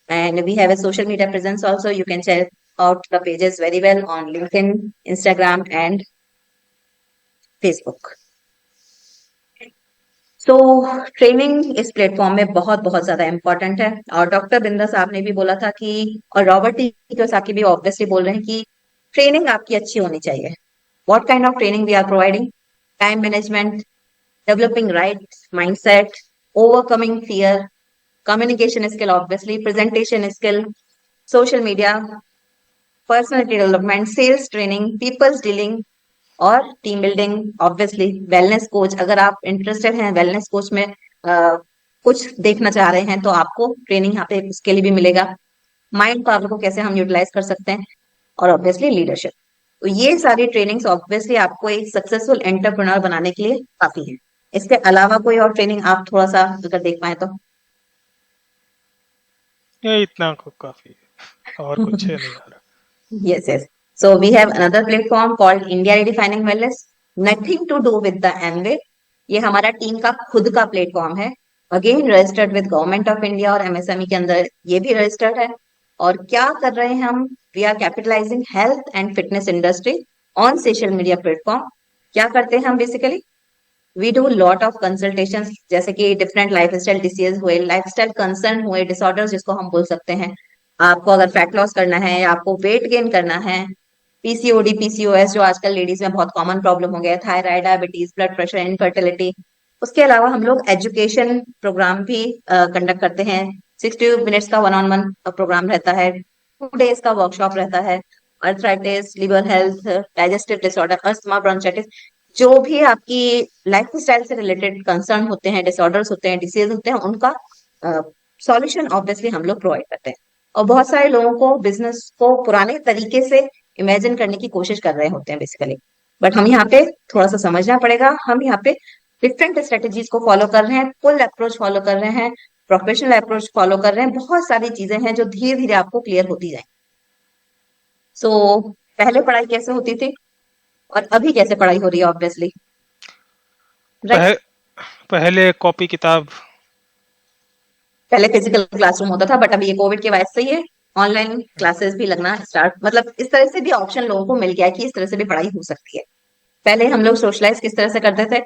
And we have a social media presence also. You can check out the pages very well on LinkedIn, Instagram and Facebook. So training इस प्लेटफॉर्म में बहुत बहुत ज्यादा इंपॉर्टेंट है। और डॉक्टर बिंदा साहब ने भी बोला था कि, और रॉबर्ट टी कियोसाकी भी ऑब्वियसली बोल रहे हैं कि ट्रेनिंग आपकी अच्छी होनी चाहिए। What kind of training we are providing? Time management, developing right mindset, overcoming fear, communication skill, obviously presentation skill, social media, personality development, sales training, people's dealing और team building, obviously wellness coach. अगर आप interested हैं wellness coach में कुछ देखना चाह रहे हैं तो आपको ट्रेनिंग यहाँ पे उसके लिए भी मिलेगा। माइंड पावर को कैसे हम यूटिलाइज कर सकते हैं, और ऑब्वियसली लीडरशिप। तो ये सारी ट्रेनिंग्स ऑब्वियसली आपको एक सक्सेसफुल एंटरप्रेन्योर बनाने के लिए काफी है। इसके अलावा कोई और ट्रेनिंग आप थोड़ा सा अगर देख पाए तो?
ये इतना काफी है, और कुछ है नहीं आ रहा।
Yes, yes. So we have another platform called India Redefining Wellness. Nothing to do with the Amway. ये हमारा टीम का खुद का प्लेटफॉर्म है। Again registered with government of India और एमएसएमई के अंदर ये भी रजिस्टर्ड है। और क्या कर रहे हैं हम? We are capitalising health and fitness industry on social media platform. क्या करते हैं हम? Basically we do lot of consultation, जैसे कि डिफरेंट लाइफस्टाइल डिसीज हुए, लाइफस्टाइल कंसर्न हुए, डिसऑर्डर्स जिसको हम बोल सकते हैं। आपको अगर फैट लॉस करना है या आपको वेट गेन करना है, पीसीओडी, पीसीओएस जो आजकल लेडीज में बहुत कॉमन प्रॉब्लम हो गया है, thyroid, diabetes, blood pressure, infertility. उसके अलावा हम लोग एजुकेशन प्रोग्राम भी कंडक्ट करते हैं। 60 मिनट्स का 1-on-1 प्रोग्राम रहता है, 2 डेज का वर्कशॉप रहता है। Arthritis, liver health, digestive disorder, asthma, bronchitis, जो भी आपकी लाइफ स्टाइल से रिलेटेड कंसर्न होते हैं, डिसऑर्डर्स होते हैं, डिसीज होते हैं, उनका सॉल्यूशन ऑब्वियसली हम लोग प्रोवाइड करते हैं। और बहुत सारे लोगों को बिजनेस को पुराने तरीके से इमेजिन करने की कोशिश कर रहे होते हैं बेसिकली, बट हम यहाँ पे थोड़ा सा समझना पड़ेगा। हम यहाँ पे डिफरेंट स्ट्रेटेजीज को फॉलो कर रहे हैं, फुल अप्रोच फॉलो कर रहे हैं, प्रोफेशनल अप्रोच फॉलो कर रहे हैं। बहुत सारी चीजें हैं जो धीरे धीरे आपको क्लियर होती जाए। सो पहले पढ़ाई कैसे होती थी और अभी कैसे पढ़ाई हो रही है? ऑब्वियसली राइट,
पहले कॉपी किताब,
पहले फिजिकल क्लासरूम होता था, बट अभी ये कोविड के वजह से ये ऑनलाइन क्लासेस भी लगना स्टार्ट, मतलब इस तरह से भी ऑप्शन लोगों को मिल गया है कि इस तरह से भी पढ़ाई हो सकती है। पहले हम लोग सोशलाइज किस तरह से करते थे,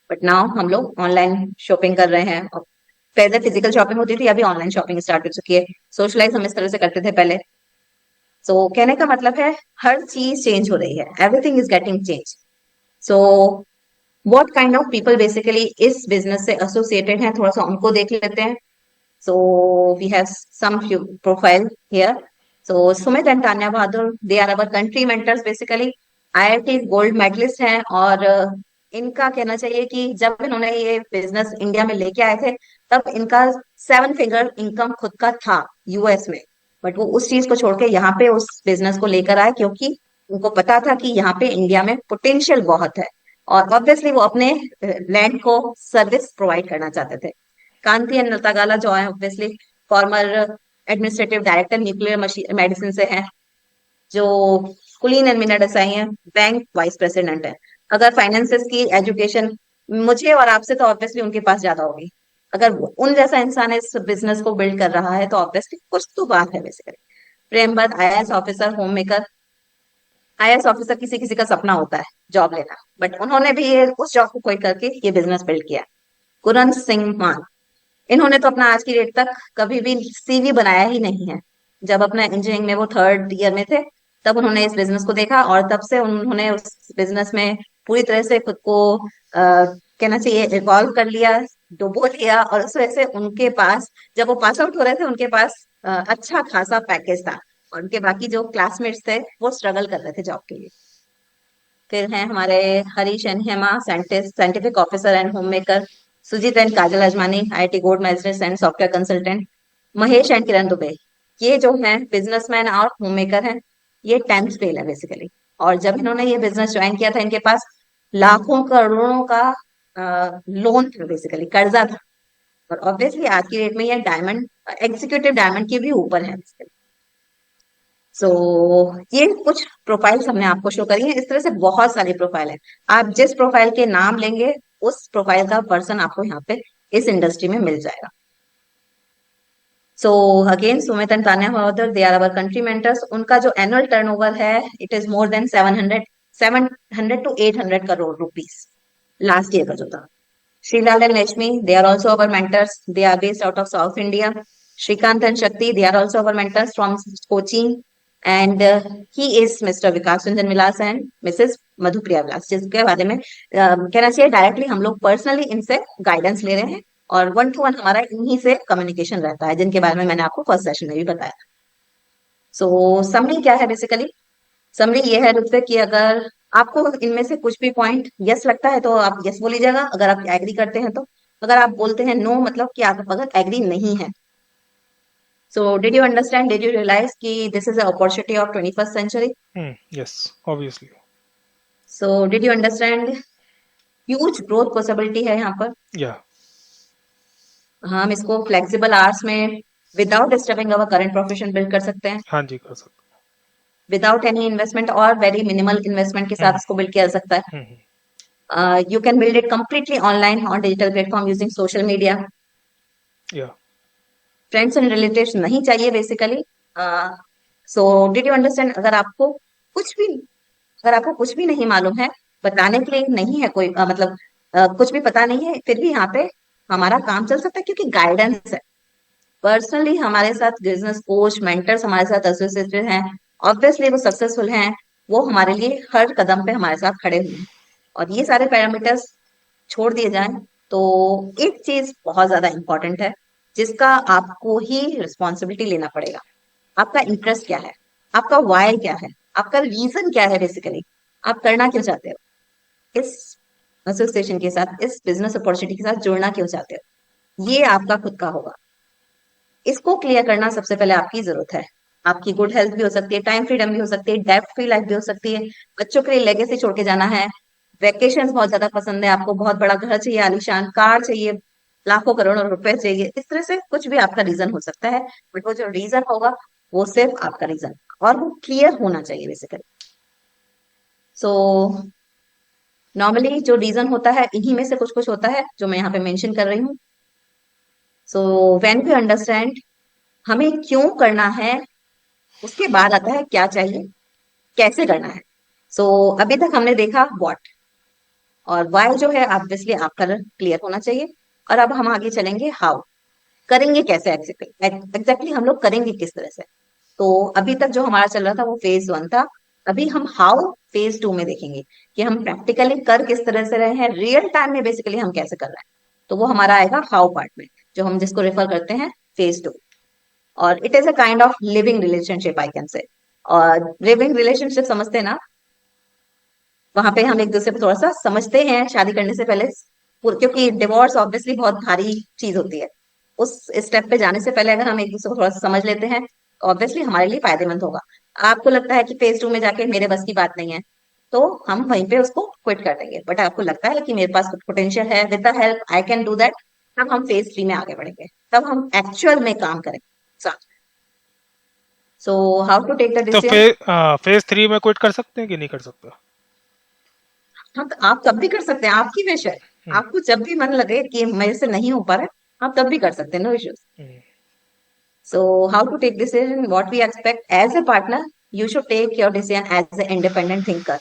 बट नाउ हम लोग ऑनलाइन शॉपिंग कर रहे हैं। और पहले फिजिकल शॉपिंग होती थी, अभी ऑनलाइन शॉपिंग स्टार्ट हो चुकी है। सोशलाइज हम इस तरह से करते थे पहले। सो कहने का मतलब है हर चीज चेंज हो रही है, everything is getting change. So what kind of people basically इस बिजनेस से एसोसिएटेड हैं, थोड़ा सा उनको देख लेते हैं। So we have some few profile here. So Sumit and Tanya Bahadur, they are our country mentors basically. IIT gold medalist हैं, और इनका कहना चाहिए कि जब इन्होंने ये बिजनेस इंडिया में लेके आए थे तब इनका 7 फिगर इनकम खुद का था यूएस में, बट वो उस चीज को छोड़ के यहाँ पे उस बिजनेस को लेकर आए क्योंकि उनको पता था कि यहाँ पे इंडिया में पोटेंशियल बहुत है, और ऑब्वियसली वो अपने लैंड को सर्विस प्रोवाइड करना चाहते थे। कांति एंड नतागाला जो है obviously farmer administrative director nuclear medicine से हैं, जो कुलीन एंड मीना देसाई हैं, बैंक वाइस प्रेसिडेंट है। अगर फाइनेंसेस की एजुकेशन मुझे और आपसे तो ऑब्वियसली उनके पास ज्यादा होगी। अगर उन जैसा इंसान इस बिजनेस को बिल्ड कर रहा है तो ऑब्वियसली कुछ तो बात है basically. Prem Bhatt IAS officer, homemaker. IAS officer किसी किसी का सपना होता है जॉब लेना, बट उन्होंने भी उस जॉब को क्विट करके ये बिजनेस बिल्ड किया। कुरन सिंह मान, इन्होंने तो अपना आज की डेट तक कभी भी सीवी बनाया ही नहीं है। जब अपना इंजीनियरिंग में वो थर्ड ईयर में थे, तब उन्होंने इस बिजनेस को देखा और तब से उन्होंने उस बिजनेस में पूरी तरह से खुद को कहना चाहिए इवॉल्व कर लिया, डुबो लिया, और उस वजह से उनके पास, जब वो पास आउट हो रहे थे, उनके पास अच्छा खासा पैकेज था, और उनके बाकी जो क्लासमेट्स थे वो स्ट्रगल कर रहे थे जॉब के लिए। फिर हैं हमारे Harish and Hema, scientist, scientific officer and homemaker. Sujit and Kajal Ajmani, IIT gold medallist and software consultant. Mahesh and Kiran Dubey, ये जो हैं बिजनेसमैन और होम मेकर हैं। ये 10th फेल है बेसिकली, और जब इन्होंने ये बिजनेस ज्वाइन किया था, इनके पास लाखों करोड़ों का लोन था, बेसिकली कर्जा था। और ऑब्वियसली आज की डेट में ये डायमंड, एग्जीक्यूटिव डायमंड के भी ऊपर है। सो ये कुछ प्रोफाइल्स हमने आपको शो करी है। इस तरह से बहुत सारी प्रोफाइल है। आप जिस प्रोफाइल के नाम लेंगे, उस प्रोफाइल का पर्सन आपको यहाँ पे इस इंडस्ट्री में मिल जाएगा। So again, Sumit and Tanya महोदय, they are our country mentors. उनका जो एनुअल टर्नओवर है, it is more than 700 to 800 crore rupees last year का जो था। Srilal and Lakshmi, they are also our mentors. They are based out of South India. Shrikant and Shakti, they are also our mentors from Cochin. And he is Mr. Vikas Ranjan Vilas and Mrs. Madhupriya Vilas, जिसके बारे में कहना चाहिए directly हम लोग personally इनसे guidance ले रहे हैं, और 1-to-1 हमारा इन्हीं से कम्युनिकेशन रहता है, जिनके बारे में मैंने आपको फर्स्ट सेशन में भी बताया। सो समरी क्या है बेसिकली? समरी ये है रुतबे कि अगर आपको इनमें से कुछ भी पॉइंट यस लगता है तो आप यस बोल लीजिएगा, अगर आप एग्री करते हैं तो। अगर आप बोलते हैं नो, मतलब कि आप अगर एग्री नहीं है। So did you understand, did you realise कि this is opportunity of 21st century?
Yes, obviously.
So did you understand huge growth possibility है यहाँ पर।
Yeah.
हम इसको फ्लेक्सिबल आवर्स में without disturbing our current profession build कर सकते हैं,
हाँ जी, कर सकते
विदाउट एनी इन्वेस्टमेंट और वेरी मिनिमल इन्वेस्टमेंट के साथ इसको बिल्ड किया जा सकता है।
हैं।
You can build it completely online on digital platform using social media.
Yeah.
Friends and relatives नहीं चाहिए basically. So did you understand, अगर आपको कुछ भी नहीं मालूम है, बताने के लिए नहीं है कोई मतलब कुछ भी पता नहीं है, फिर भी यहाँ पे हमारा काम चल सकता है, क्योंकि गाइडेंस है। पर्सनली हमारे साथ बिजनेस कोच, मेंटर्स हमारे साथ एसोसिएटेड हैं, ऑब्वियसली वो सक्सेसफुल हैं, वो हमारे लिए हर कदम पे हमारे साथ खड़े हुए हैं। और ये सारे पैरामीटर्स छोड़ दिए जाएं तो एक चीज बहुत ज्यादा इंपॉर्टेंट है, जिसका आपको ही रिस्पॉन्सिबिलिटी लेना पड़ेगा। आपका इंटरेस्ट क्या है, आपका वाई क्या है, आपका रीजन क्या है, बेसिकली आप करना क्यों चाहते हो इस एसोसिएशन के साथ, इस बिजनेस अपॉर्चुनिटी के साथ जुड़ना क्यों चाहते हो, ये आपका खुद का होगा। इसको क्लियर करना सबसे पहले आपकी जरूरत है। आपकी गुड हेल्थ भी हो सकती है, टाइम फ्रीडम भी हो सकती है, डेब्ट फ्री लाइफ भी हो सकती है, बच्चों के लिए लेगेसी छोड़ के जाना है, वेकेशन बहुत ज्यादा पसंद है आपको, बहुत बड़ा घर चाहिए, आलीशान कार चाहिए, लाखों करोड़ों रुपए चाहिए, इस तरह से कुछ भी आपका रीजन हो सकता है। बट वो जो रीजन होगा वो सिर्फ आपका रीजन, और वो क्लियर होना चाहिए बेसिकली। सो नॉर्मली जो रीजन होता है, इन्हीं में से कुछ कुछ होता है जो मैं यहाँ पे मेंशन कर रही हूँ। सो व्हेन वी अंडरस्टैंड हमें क्यों करना है, उसके बाद आता है क्या चाहिए, कैसे करना है। सो अभी तक हमने देखा व्हाट, और वाई जो है ऑब्वियसली आपका क्लियर होना चाहिए। और अब हम आगे चलेंगे हाउ, करेंगे कैसे, एग्जैक्टली हम लोग करेंगे किस तरह से। तो अभी तक जो हमारा चल रहा था वो फेज 1 था। अभी हम हाउ फेज 2 में देखेंगे कि हम प्रैक्टिकली कर किस तरह से रहे हैं, रियल टाइम में बेसिकली हम कैसे कर रहे हैं। तो वो हमारा आएगा हाउ पार्ट में, जो हम जिसको रेफर करते हैं फेज 2। और it is a kind of living relationship, I can से। और लिविंग रिलेशनशिप समझते हैं ना, वहां पे हम एक दूसरे को थोड़ा सा समझते हैं शादी करने से पहले, क्योंकि डिवोर्स ऑब्वियसली बहुत भारी चीज होती है। उस स्टेप पे जाने से पहले अगर हम एक दूसरे को थोड़ा सा समझ लेते हैं, ऑब्वियसली हमारे लिए फायदेमंद होगा। आपको लगता है कि फेज 2 में जाके मेरे बस की बात नहीं है, तो हम वहीं पे उसको क्विट कर देंगे। बट आपको लगता है कि मेरे पास पोटेंशियल है, with the help I can do that, तब हम फेज 3 में आगे बढ़ेंगे, तब हम एक्चुअल में काम करेंगे साथ। So how to take the
to
decision?
Phase 3 में क्विट कर सकते हैं कि नहीं कर सकते?
हाँ, तो आप तब भी कर सकते हैं, आपकी विश है।
हम्म,
आपको जब भी मन लगे कि मेरे से नहीं हो पा रहा है, आप तब भी कर सकते हैं, no issues.
Hmm,
So how to take decision, what we expect as a partner, you should take your decision as an independent thinker,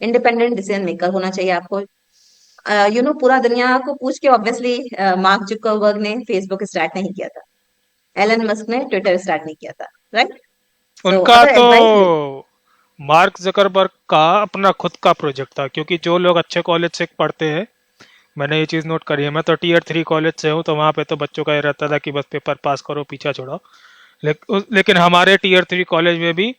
independent decision maker होना चाहिए आपको। पूरा दुनिया को पूछ के ऑब्वियसली मार्क जुकरबर्ग ने फेसबुक स्टार्ट नहीं किया था, एलन मस्क ने ट्विटर स्टार्ट नहीं किया था, राइट? सो
उनका
अगर
तो
एडवाइस,
मार्क जकरबर्ग का अपना खुद का प्रोजेक्ट था, क्योंकि जो लोग अच्छे कॉलेज से पढ़ते हैं, मैंने ये चीज़ नोट करी है, मैं तो टीयर 3 कॉलेज से हूँ, तो वहाँ पे तो बच्चों का ये रहता था कि बस पेपर पास करो पीछा छोड़ो। लेकिन हमारे टीयर 3 कॉलेज में भी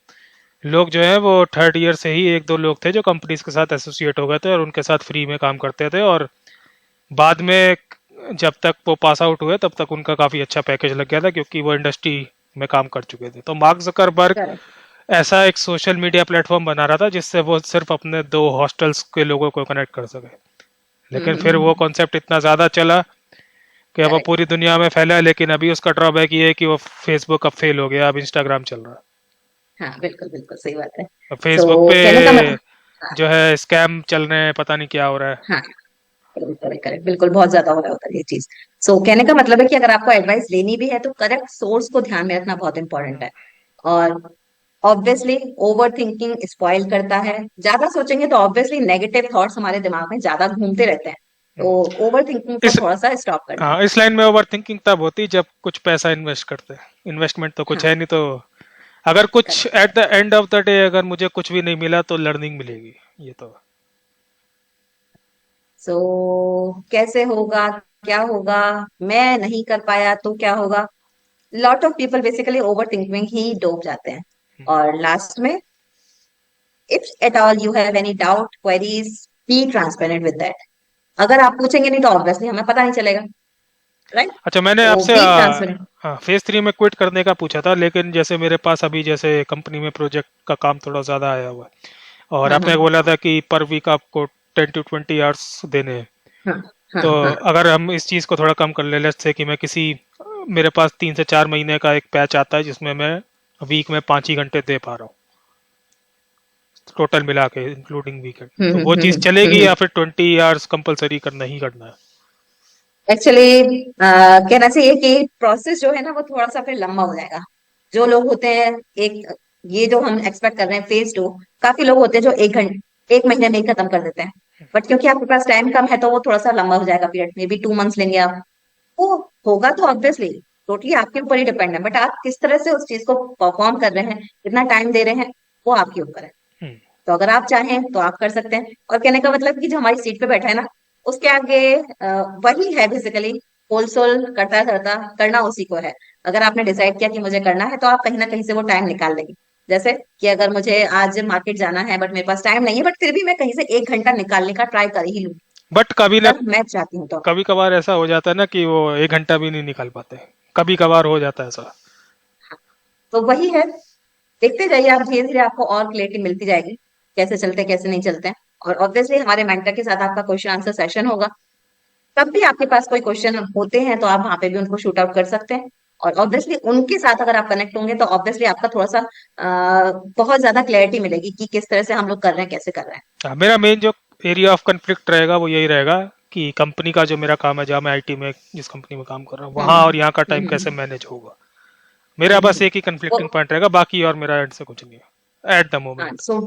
लोग जो है वो थर्ड ईयर से ही एक दो लोग थे जो कंपनीज के साथ एसोसिएट हो गए थे और उनके साथ फ्री में काम करते थे, और बाद में जब तक वो पास आउट हुए तब तक उनका काफ़ी अच्छा पैकेज लग गया था, क्योंकि वो इंडस्ट्री में काम कर चुके थे। तो मार्क जकरबर्ग
करेक्ट।
ऐसा एक सोशल मीडिया प्लेटफॉर्म बना रहा था जिससे वो सिर्फ अपने 2 हॉस्टल्स के लोगों को कनेक्ट कर सके। लेकिन फिर वो कॉन्सेप्ट इतना ज़्यादा चला कि अब वो
करेक्ट।
पूरी दुनिया में फैला है, लेकिन अभी उसका ड्रॉबैक ये है कि वो फेसबुक अब फेल हो गया, अब इंस्टाग्राम चल रहा है।
हाँ, बिल्कुल बिल्कुल सही बात है।
अब
सो
फेसबुक पे
कहने का मतलब, हाँ,
जो है स्कैम चल रहे हैं, पता नहीं क्या हो रहा है।
हाँ, करेक्ट करेक्ट करेक्ट, बिल्कुल बहुत ज्यादा हो रहा होता है ये चीज। सो कहने का मतलब है कि अगर आपको एडवाइस लेनी भी है तो करेक्ट सोर्स को ध्यान में रखना बहुत इंपॉर्टेंट है। और ऑब्वियसली ओवर थिंकिंग स्पॉइल करता है, ज्यादा सोचेंगे तो ऑब्वियसली नेगेटिव थॉट्स हमारे दिमाग में ज्यादा घूमते रहते हैं, तो ओवर थिंकिंग को
इस
थोड़ा सा स्टॉप करना है।
हाँ, इस लाइन में ओवर थिंकिंग तब होती जब कुछ पैसा इन्वेस्ट करते हैं। इन्वेस्टमेंट तो कुछ
हाँ,
है नहीं, तो अगर कुछ
correct.
At the end of the day अगर मुझे कुछ भी नहीं मिला तो लर्निंग मिलेगी, ये तो।
सो कैसे होगा, क्या होगा, मैं नहीं कर पाया तो क्या होगा, lot of people basically overthinking ही डूब जाते हैं। और लास्ट में, if at all you have any doubt, queries, be transparent with that. अगर आप पूछेंगे नहीं तो ऑब्वियसली हमें पता नहीं चलेगा, राइट?
अच्छा, मैंने
तो
आपसे
बी ट्रांसपेरेंट।
हाँ, फेज 3 में क्विट करने का पूछा था, लेकिन जैसे मेरे पास अभी जैसे कंपनी में प्रोजेक्ट का काम थोड़ा ज़्यादा आया हुआ है, और
हाँ
आपने
हाँ
बोला था कि पर वीक आपको 10 to 20 आवर्स देने हैं।
हाँ हाँ
तो
हाँ।
अगर हम इस चीज़ को थोड़ा कम कर ले, लेट्स से कि मैं किसी मेरे पास 3 से 4 महीने का एक पैच आता है जिसमें मैं वीक में 5 ही घंटे दे पा रहा हूँ, टोटल मिला के इंक्लूडिंग वीकेंड, तो वो चीज़ चलेगी या फिर 20 आवर्स कंपलसरी करना ही करना है?
एक्चुअली कहना चाहिए कि प्रोसेस जो है ना वो थोड़ा सा फिर लंबा हो जाएगा। जो लोग होते हैं, एक ये जो हम एक्सपेक्ट कर रहे हैं फेज 2, काफी लोग होते हैं जो 1 घंटे 1 महीने में ही खत्म कर देते हैं, बट क्योंकि आपके पास टाइम कम है तो वो थोड़ा सा लंबा हो जाएगा पीरियड, मे बी 2 मंथ्स लेंगे आप। वो होगा तो ऑब्वियसली टोटली आपके ऊपर ही डिपेंड है, बट आप किस तरह से उस चीज को परफॉर्म कर रहे हैं, कितना टाइम दे रहे हैं, वो आपके ऊपर है।
हम्म।
तो अगर आप चाहें तो आप कर सकते हैं। और कहने का मतलब कि जो हमारी सीट पे बैठा है ना, उसके आगे वही है बेसिकली, होल सोल करता करता करना उसी को है। अगर आपने डिसाइड किया कि मुझे करना है तो आप कहीं ना कहीं से वो टाइम निकाल लेंगे। जैसे कि अगर मुझे आज मार्केट जाना है बट मेरे पास टाइम नहीं है, बट फिर भी मैं कहीं से 1 घंटा निकालने का ट्राई कर ही लूँ,
बट कभी ना
अगर मैं चाहती हूँ तो।
कभी कभार ऐसा हो जाता है ना कि वो 1 घंटा भी नहीं निकाल पाते, कभी कभार हो जाता है ऐसा।
तो वही है, देखते जाइए आप, धीरे धीरे आपको और क्लैरिटी मिलती जाएगी कैसे चलते हैं कैसे नहीं चलते हैं। और ऑब्वियसली हमारे मेंटर के साथ आपका क्वेश्चन आंसर सेशन होगा, तब भी आपके पास कोई क्वेश्चन होते हैं तो आप वहां पे भी उनको शूट आउट कर सकते हैं। और ऑब्वियसली उनके साथ अगर आप कनेक्ट होंगे तो ऑब्वियसली आपका थोड़ा सा बहुत ज्यादा क्लैरिटी मिलेगी कि किस तरह से हम लोग कर रहे हैं, कैसे कर रहे हैं।
हाँ, मेरा मेन जो एरिया ऑफ कन्फ्लिक्ट रहेगा वो यही रहेगा कि कंपनी का जो मेरा काम है, जहाँ मैं आईटी में जिस कंपनी में काम कर रहा हूँ, वहाँ और यहाँ का टाइम कैसे
हम्म।
मैनेज होगा। मेरा बस एक ही
तो
कन्फ्लिक्टिंग पॉइंट रहेगा, बाकी और मेरा एंड से कुछ नहीं है एट द
हाँ,
मोमेंट।
सो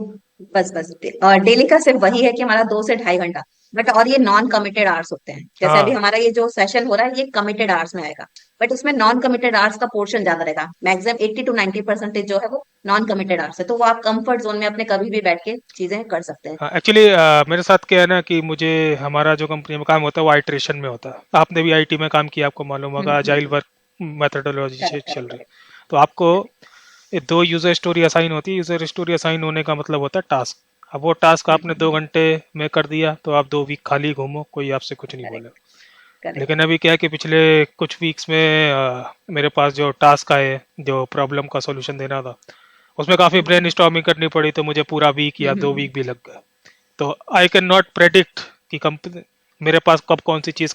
बस बस और डेली का सिर्फ वही है कि हमारा 2 से ढाई घंटा, बट और ये नॉन कमिटेड आवर्स होते हैं। जैसे अभी
हाँ
हमारा ये जो सेशन हो रहा है ये कमिटेड आवर्स में आएगा, बट उसमें नॉन कमिटेड आवर्स का पोर्शन ज्यादा रहेगा। मैक्सिमम 80 to 90% जो है वो नॉन कमिटेड आवर्स है, तो वो आप कंफर्ट जोन में अपने कभी भी बैठ के चीजें कर सकते हैं।
हाँ, एक्चुअली मेरे साथ क्या है ना कि मुझे हमारा जो कंपनी में काम होता है वो आइट्रेशन में होता है। आपने भी आईटी में काम किया, आपको मालूम होगा अजाइल वर्क मेथोडोलॉजी से
करेक्ट
चल
करेक्ट
रही है। तो आपको ये 2 यूजर स्टोरी असाइन होती है। यूजर स्टोरी असाइन होने का मतलब होता है टास्क। अब वो टास्क आपने 2 घंटे में कर दिया तो आप 2 वीक खाली घूमो, कोई आपसे कुछ नहीं
करेक्ट
बोले।
करेक्ट।
लेकिन अभी क्या है कि पिछले कुछ वीक्स में मेरे पास जो टास्क आए, जो प्रॉब्लम का सॉल्यूशन देना था, उसमें काफ़ी ब्रेन स्टॉर्मिंग करनी पड़ी, तो मुझे पूरा वीक या 2 वीक भी लग गए। तो आई कैन नॉट प्रेडिक्ट कि कंपनी मेरे पास कब कौन सी चीज़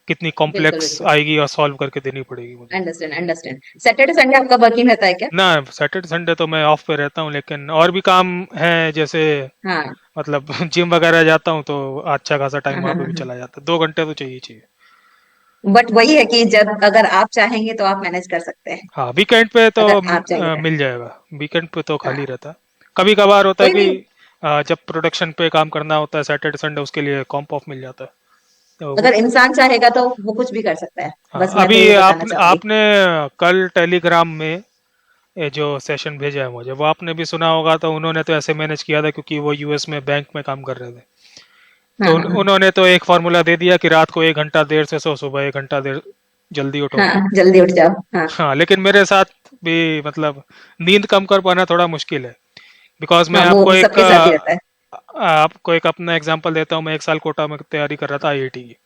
कितनी
बिल्कुल
कॉम्प्लेक्स
बिल्कुल,
आएगी और सॉल्व करके देनी पड़ेगी मुझे।
Understand understand. सैटरडे संडे आपका वर्किंग रहता है क्या?
ना, सैटरडे संडे तो मैं ऑफ पे रहता हूँ, लेकिन और भी काम है, जैसे
हाँ
मतलब जिम वगैरह जाता हूँ तो अच्छा खासा
हाँ
टाइम
हाँ
वहाँ पे भी
हाँ
चला जाता है। 2 घंटे तो चाहिए चाहिए।
बट वही है कि जब अगर आप चाहेंगे तो आप मैनेज कर सकते हैं,
हाँ, वीकेंड पे तो
अगर आप चाहिए।
मिल जाएगा। वीकेंड पे तो खाली
हाँ,
रहता। कभी कभार होता है
कोई
कि
नहीं,
जब प्रोडक्शन पे काम करना होता है सैटरडे संडे, उसके लिए कॉम्प ऑफ मिल जाता है। तो वो
अगर इंसान चाहेगा तो वो कुछ भी कर सकता है,
हाँ,
बस मैं तो
अभी
ये
आप
बताना चाहूंगी।
आपने कल टेलीग्राम में ये जो सेशन भेजा है मुझे, वो आपने भी सुना होगा। तो उन्होंने तो ऐसे मैनेज किया था क्योंकि वो यूएस में बैंक में काम कर रहे थे।
हाँ
तो
हाँ
उन्होंने तो एक फार्मूला दे दिया कि रात को 1 घंटा देर से सो, सुबह 1 घंटा देर जल्दी उठो।
हाँ, जल्दी उठ जाओ, हाँ।
हाँ, लेकिन मेरे साथ भी मतलब नींद कम कर पाना थोड़ा मुश्किल है। बिकॉज मैं
हाँ, वो सबके साथ ही रहता है।
आपको एक अपना एग्जांपल देता हूँ। मैं 1 साल कोटा में तैयारी कर रहा था आईआईटी की।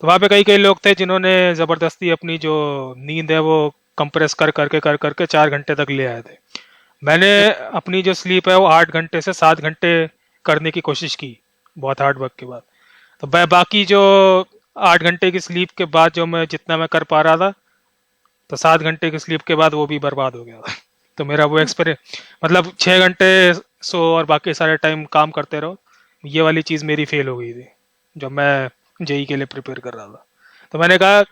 तो वहाँ पे कई कई लोग थे जिन्होंने ज़बरदस्ती अपनी जो नींद है वो कंप्रेस कर करके 4 घंटे तक ले आए थे। मैंने अपनी जो स्लीप है वो 8 घंटे से 7 घंटे करने की कोशिश की, बहुत हार्ड वर्क के बाद। तो मैं बाकी जो 8 घंटे की स्लीप के बाद जो मैं जितना मैं कर पा रहा था, तो 7 घंटे की स्लीप के बाद वो भी बर्बाद हो गया था। तो मेरा वो एक्सपीरियंस, मतलब 6 घंटे सो और बाकी सारे टाइम काम करते रहो, ये वाली चीज़ मेरी फेल हो गई थी जब मैं जेई के लिए प्रिपेयर कर रहा था। तो मैंने कहा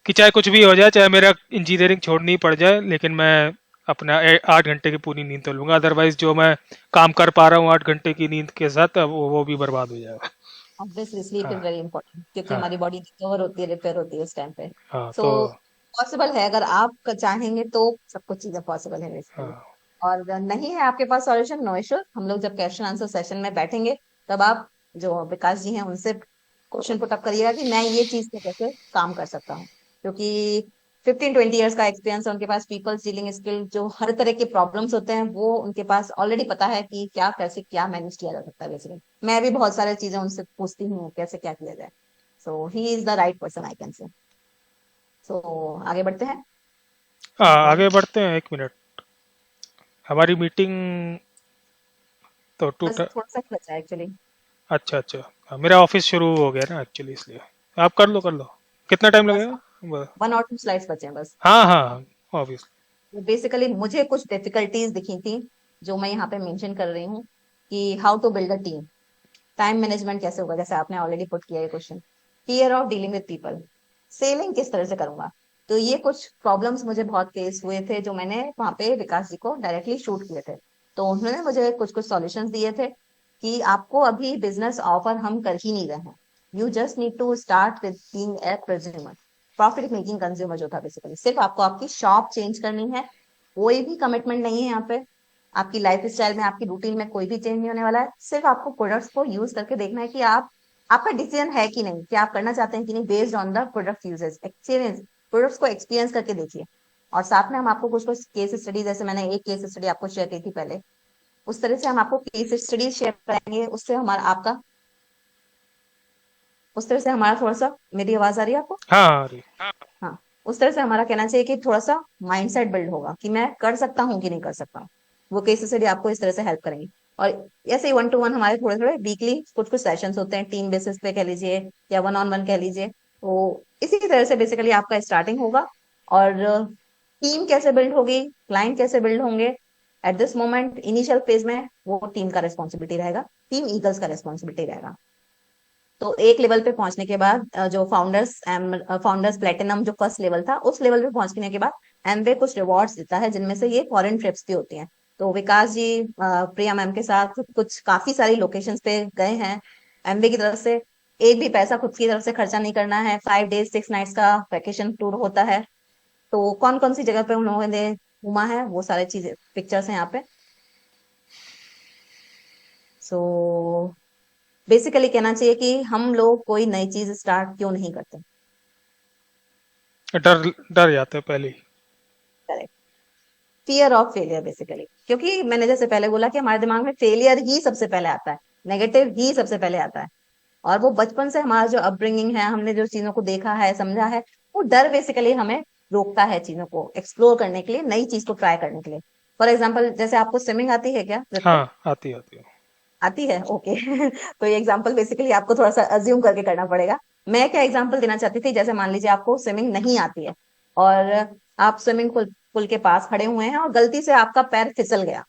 कि चाहे कुछ भी हो जाए, चाहे मेरा इंजीनियरिंग छोड़नी पड़ जाए, लेकिन मैं अपना 8 घंटे की पूरी नींद तो लूंगा। अदरवाइज जो मैं काम कर पा रहा हूँ 8 घंटे की नींद के साथ, अब वो भी बर्बाद हो जाएगा।
ऑब्वियसली स्लीप इज
हाँ
वेरी इंपॉर्टेंट, क्योंकि
हाँ
हमारी बॉडी रिकवर होती है, रिपेयर होती है उस टाइम पे।
हाँ।
सो
तो
पॉसिबल है, अगर आप चाहेंगे तो सब कुछ चीजें पॉसिबल है बेसिकली।
हाँ
और अगर नहीं है आपके पास सॉल्यूशन, नो इश्यूज, हम लोग जब क्वेश्चन आंसर सेशन में बैठेंगे तब आप जो विकास जी हैं उनसे क्वेश्चन पुट अप करिएगा कि मैं ये चीज पे कैसे काम कर सकता हूँ। क्योंकि 15-20 ईयर्स का एक्सपीरियंस है उनके पास, पीपल्स डीलिंग स्किल, जो हर तरह के प्रॉब्लम्स होते हैं वो उनके पास ऑलरेडी पता है कि क्या कैसे क्या मैनेज किया जा सकता है बेसिकली। मैं भी बहुत सारी चीजें उनसे पूछती हूँ कैसे क्या किया जाए। So he is the right person I can say. So आगे बढ़ते हैं।
आगे बढ़ते हैं। 1 मिनट, हमारी मीटिंग तो
बस
टूट।
थोड़ा सा ही बचा है एक्चुअली।
अच्छा अच्छा। हाँ, मेरा ऑफिस शुरू हो गया ना एक्चुअली, इसलिए आप कर लो कर लो। कितना टाइम
बस
लगेगा?
1 और 2 स्लाइड्स बचे हैं बस।
हाँ हाँ, ऑफिस।
तो बेसिकली मुझे कुछ डिफिकल्टीज दिखी थी जो मैं यहाँ पे मेंशन कर रही हूँ, कि how to build a team, time management कैसे होगा, जैसे आपने ऑलरेडी पुट किया है question, fear of dealing with people, selling किस तरह से करूंगा। तो ये कुछ प्रॉब्लम्स मुझे बहुत फेस हुए थे जो मैंने वहां पे विकास जी को डायरेक्टली शूट किए थे। तो उन्होंने मुझे कुछ कुछ सॉल्यूशंस दिए थे कि आपको अभी बिजनेस ऑफर हम कर ही नहीं रहे हैं, you just need to start with being a consumer, profit making consumer जो था बेसिकली। सिर्फ आपको आपकी शॉप चेंज करनी है, कोई भी कमिटमेंट नहीं है यहाँ पे, आपकी लाइफ स्टाइल में आपकी रूटीन में कोई भी चेंज नहीं होने वाला है। सिर्फ आपको प्रोडक्ट्स को यूज करके देखना है कि आप, आपका डिसीजन है कि नहीं, कि आप करना चाहते हैं कि नहीं, based on the product uses experience, products को एक्सपीरियंस करके देखिए। और साथ में हम आपको कुछ कुछ केस स्टडी, जैसे मैंने एक केस स्टडी आपको शेयर की थी पहले, उस तरह से हम आपको केस स्टडी शेयर करेंगे। उससे हमारा आपका, उस तरह से हमारा थोड़ा सा, मेरी आवाज आ रही है आपको?
हाँ हाँ, अरे।
हाँ, उस तरह से हमारा कहना चाहिए कि थोड़ा सा माइंडसेट बिल्ड होगा कि मैं कर सकता हूँ कि नहीं कर सकता हूँ। वो केस स्टडी आपको इस तरह से हेल्प करेंगी। और ऐसे ही 1 to 1 हमारे थोड़े थोड़े वीकली कुछ कुछ सेशंस होते हैं, टीम बेसिस पे कह लीजिए या 1 on 1 कह लीजिए। तो इसी तरह से बेसिकली आपका स्टार्टिंग होगा। और टीम कैसे बिल्ड होगी, क्लाइंट कैसे बिल्ड होंगे, at this moment initial phase में वो टीम का रेस्पॉन्सिबिलिटी रहेगा, टीम ईगल्स का रेस्पॉन्सिबिलिटी रहेगा। तो एक लेवल पे पहुंचने के बाद जो फाउंडर्स प्लेटिनम जो फर्स्ट लेवल था, उस लेवल पे पहुंचने के बाद एमवे कुछ रिवॉर्ड्स देता है, जिनमें से ये फॉरेन ट्रिप्स भी होती हैं। तो विकास जी प्रिया मैम के साथ कुछ काफी सारी लोकेशंस पे गए हैं एमवे की तरफ से। एक भी पैसा खुद की तरफ से खर्चा नहीं करना है, 5 days 6 nights का वैकेशन टूर होता है। तो कौन कौन सी जगह पे उन्होंने घूमा है वो सारी चीजें, पिक्चर्स हैं यहाँ पे। सो बेसिकली कहना चाहिए कि हम लोग कोई नई चीज स्टार्ट क्यों नहीं करते।
डर डर जाते हैं पहले ही।
Correct, fear of failure basically, क्योंकि मैंने जैसे पहले बोला कि हमारे दिमाग में फेलियर ही सबसे पहले आता है, नेगेटिव ही सबसे पहले आता है। और वो बचपन से हमारा जो अपब्रिंगिंग है, हमने जो चीजों को देखा है समझा है, वो डर बेसिकली हमें रोकता है चीजों को एक्सप्लोर करने के लिए, नई चीज को ट्राई करने के लिए। फॉर एग्जाम्पल, जैसे आपको स्विमिंग आती है क्या नृत्य?
हाँ, आती आती है।
आती है, ओके। तो ये एग्जांपल बेसिकली आपको थोड़ा सा अज्यूम करके करना पड़ेगा। मैं क्या एग्जांपल देना चाहती थी, जैसे मान लीजिए आपको स्विमिंग नहीं आती है और आप स्विमिंग पूल पुल के पास खड़े हुए हैं और गलती से आपका पैर फिसल गया।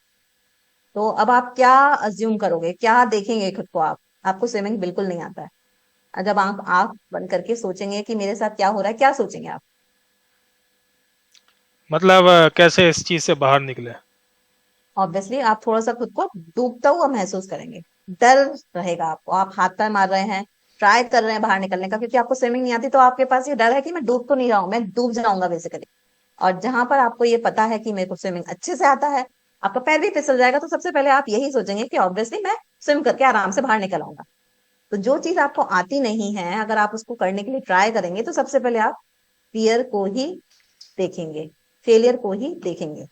तो अब आप क्या अज्यूम करोगे, क्या देखेंगे खुद को आप? आपको स्विमिंग बिल्कुल नहीं आता है। जब आप आंख बंद करके सोचेंगे कि मेरे साथ क्या हो रहा है, क्या सोचेंगे आप?
मतलब कैसे इस चीज से बाहर निकले?
ऑब्वियसली आप थोड़ा सा खुद को डूबता हुआ महसूस करेंगे, डर रहेगा आपको, आप हाथ पैर मार रहे हैं, ट्राई कर रहे हैं बाहर निकलने का, क्योंकि आपको स्विमिंग नहीं आती, तो आपके पास ये डर है कि मैं डूब तो नहीं रहा हूँ, मैं डूब जाऊंगा बेसिकली। और जहां पर आपको ये पता है कि मेरे को स्विमिंग अच्छे से आता है, आपका पैर भी फिसल जाएगा, तो सबसे पहले आप यही सोचेंगे कि ऑब्वियसली मैं स्विम करके आराम से बाहर निकल आऊंगा। तो जो चीज आपको आती नहीं है, अगर आप उसको करने के लिए ट्राई करेंगे, तो सबसे पहले आप फियर को ही देखेंगे, फेलियर को ही देखेंगे।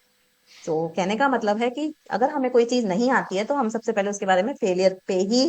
तो कहने का मतलब है कि अगर हमें कोई चीज नहीं आती है, तो हम सबसे पहले उसके बारे में फेलियर पे ही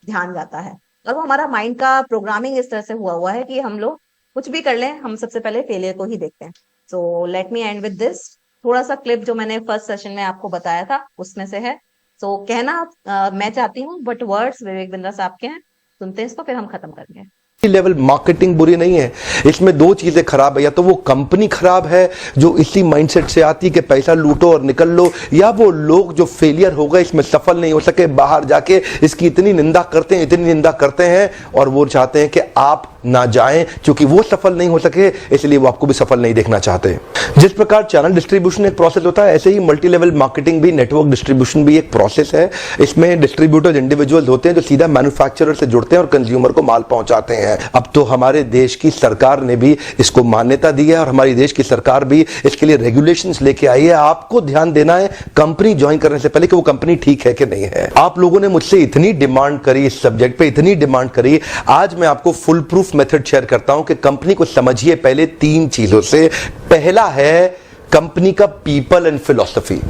ध्यान जाता है। और वो हमारा माइंड का प्रोग्रामिंग इस तरह से हुआ हुआ है कि हम लोग कुछ भी कर लें, हम सबसे पहले फेलियर को ही देखते हैं। सो let me and with this. थोड़ा सा क्लिप जो मैंने फर्स्ट सेशन में आपको बताया था उसमें से है। सो कहना मैं चाहती हूँ, बट वर्ड्स विवेक बिंद्रा साहब के हैं, सुनते हैं इसको, फिर हम खत्म करेंगे।
लेवल मार्केटिंग बुरी नहीं है, इसमें दो चीजें खराब है, या तो वो कंपनी खराब है जो इसी माइंडसेट से आती कि पैसा लूटो और निकल लो, या वो लोग जो फेलियर हो गए, इसमें सफल नहीं हो सके, बाहर जाके इसकी इतनी निंदा करते हैं, इतनी निंदा करते हैं, और वो चाहते हैं कि आप ना जाएं, क्योंकि वो सफल नहीं हो सके इसलिए वो आपको भी सफल नहीं देखना चाहते। जिस प्रकार चैनल डिस्ट्रीब्यूशन एक प्रोसेस होता है, ऐसे ही मल्टी लेवल मार्केटिंग भी, नेटवर्क डिस्ट्रीब्यूशन भी एक प्रोसेस है। इसमें डिस्ट्रीब्यूटर्स इंडिविजुअल होते हैं जो सीधा मैन्युफैक्चरर से जुड़ते हैं और कंज्यूमर को माल पहुंचाते हैं। अब तो हमारे देश की सरकार ने भी इसको मान्यता दी है और हमारी देश की सरकार भी इसके लिए रेगुलेशंस लेके आई है। आपको ध्यान देना है कंपनी ज्वाइन करने से पहले कि वो कंपनी ठीक है कि नहीं है। आप लोगों ने मुझसे इतनी डिमांड करी इस सब्जेक्ट पे, इतनी डिमांड करी, आज मैं आपको फुल प्रूफ मेथड शेयर करता हूं कि कंपनी को समझिए पहले 3 चीजों से। पहला है कंपनी का पीपल एंड फिलॉसफी।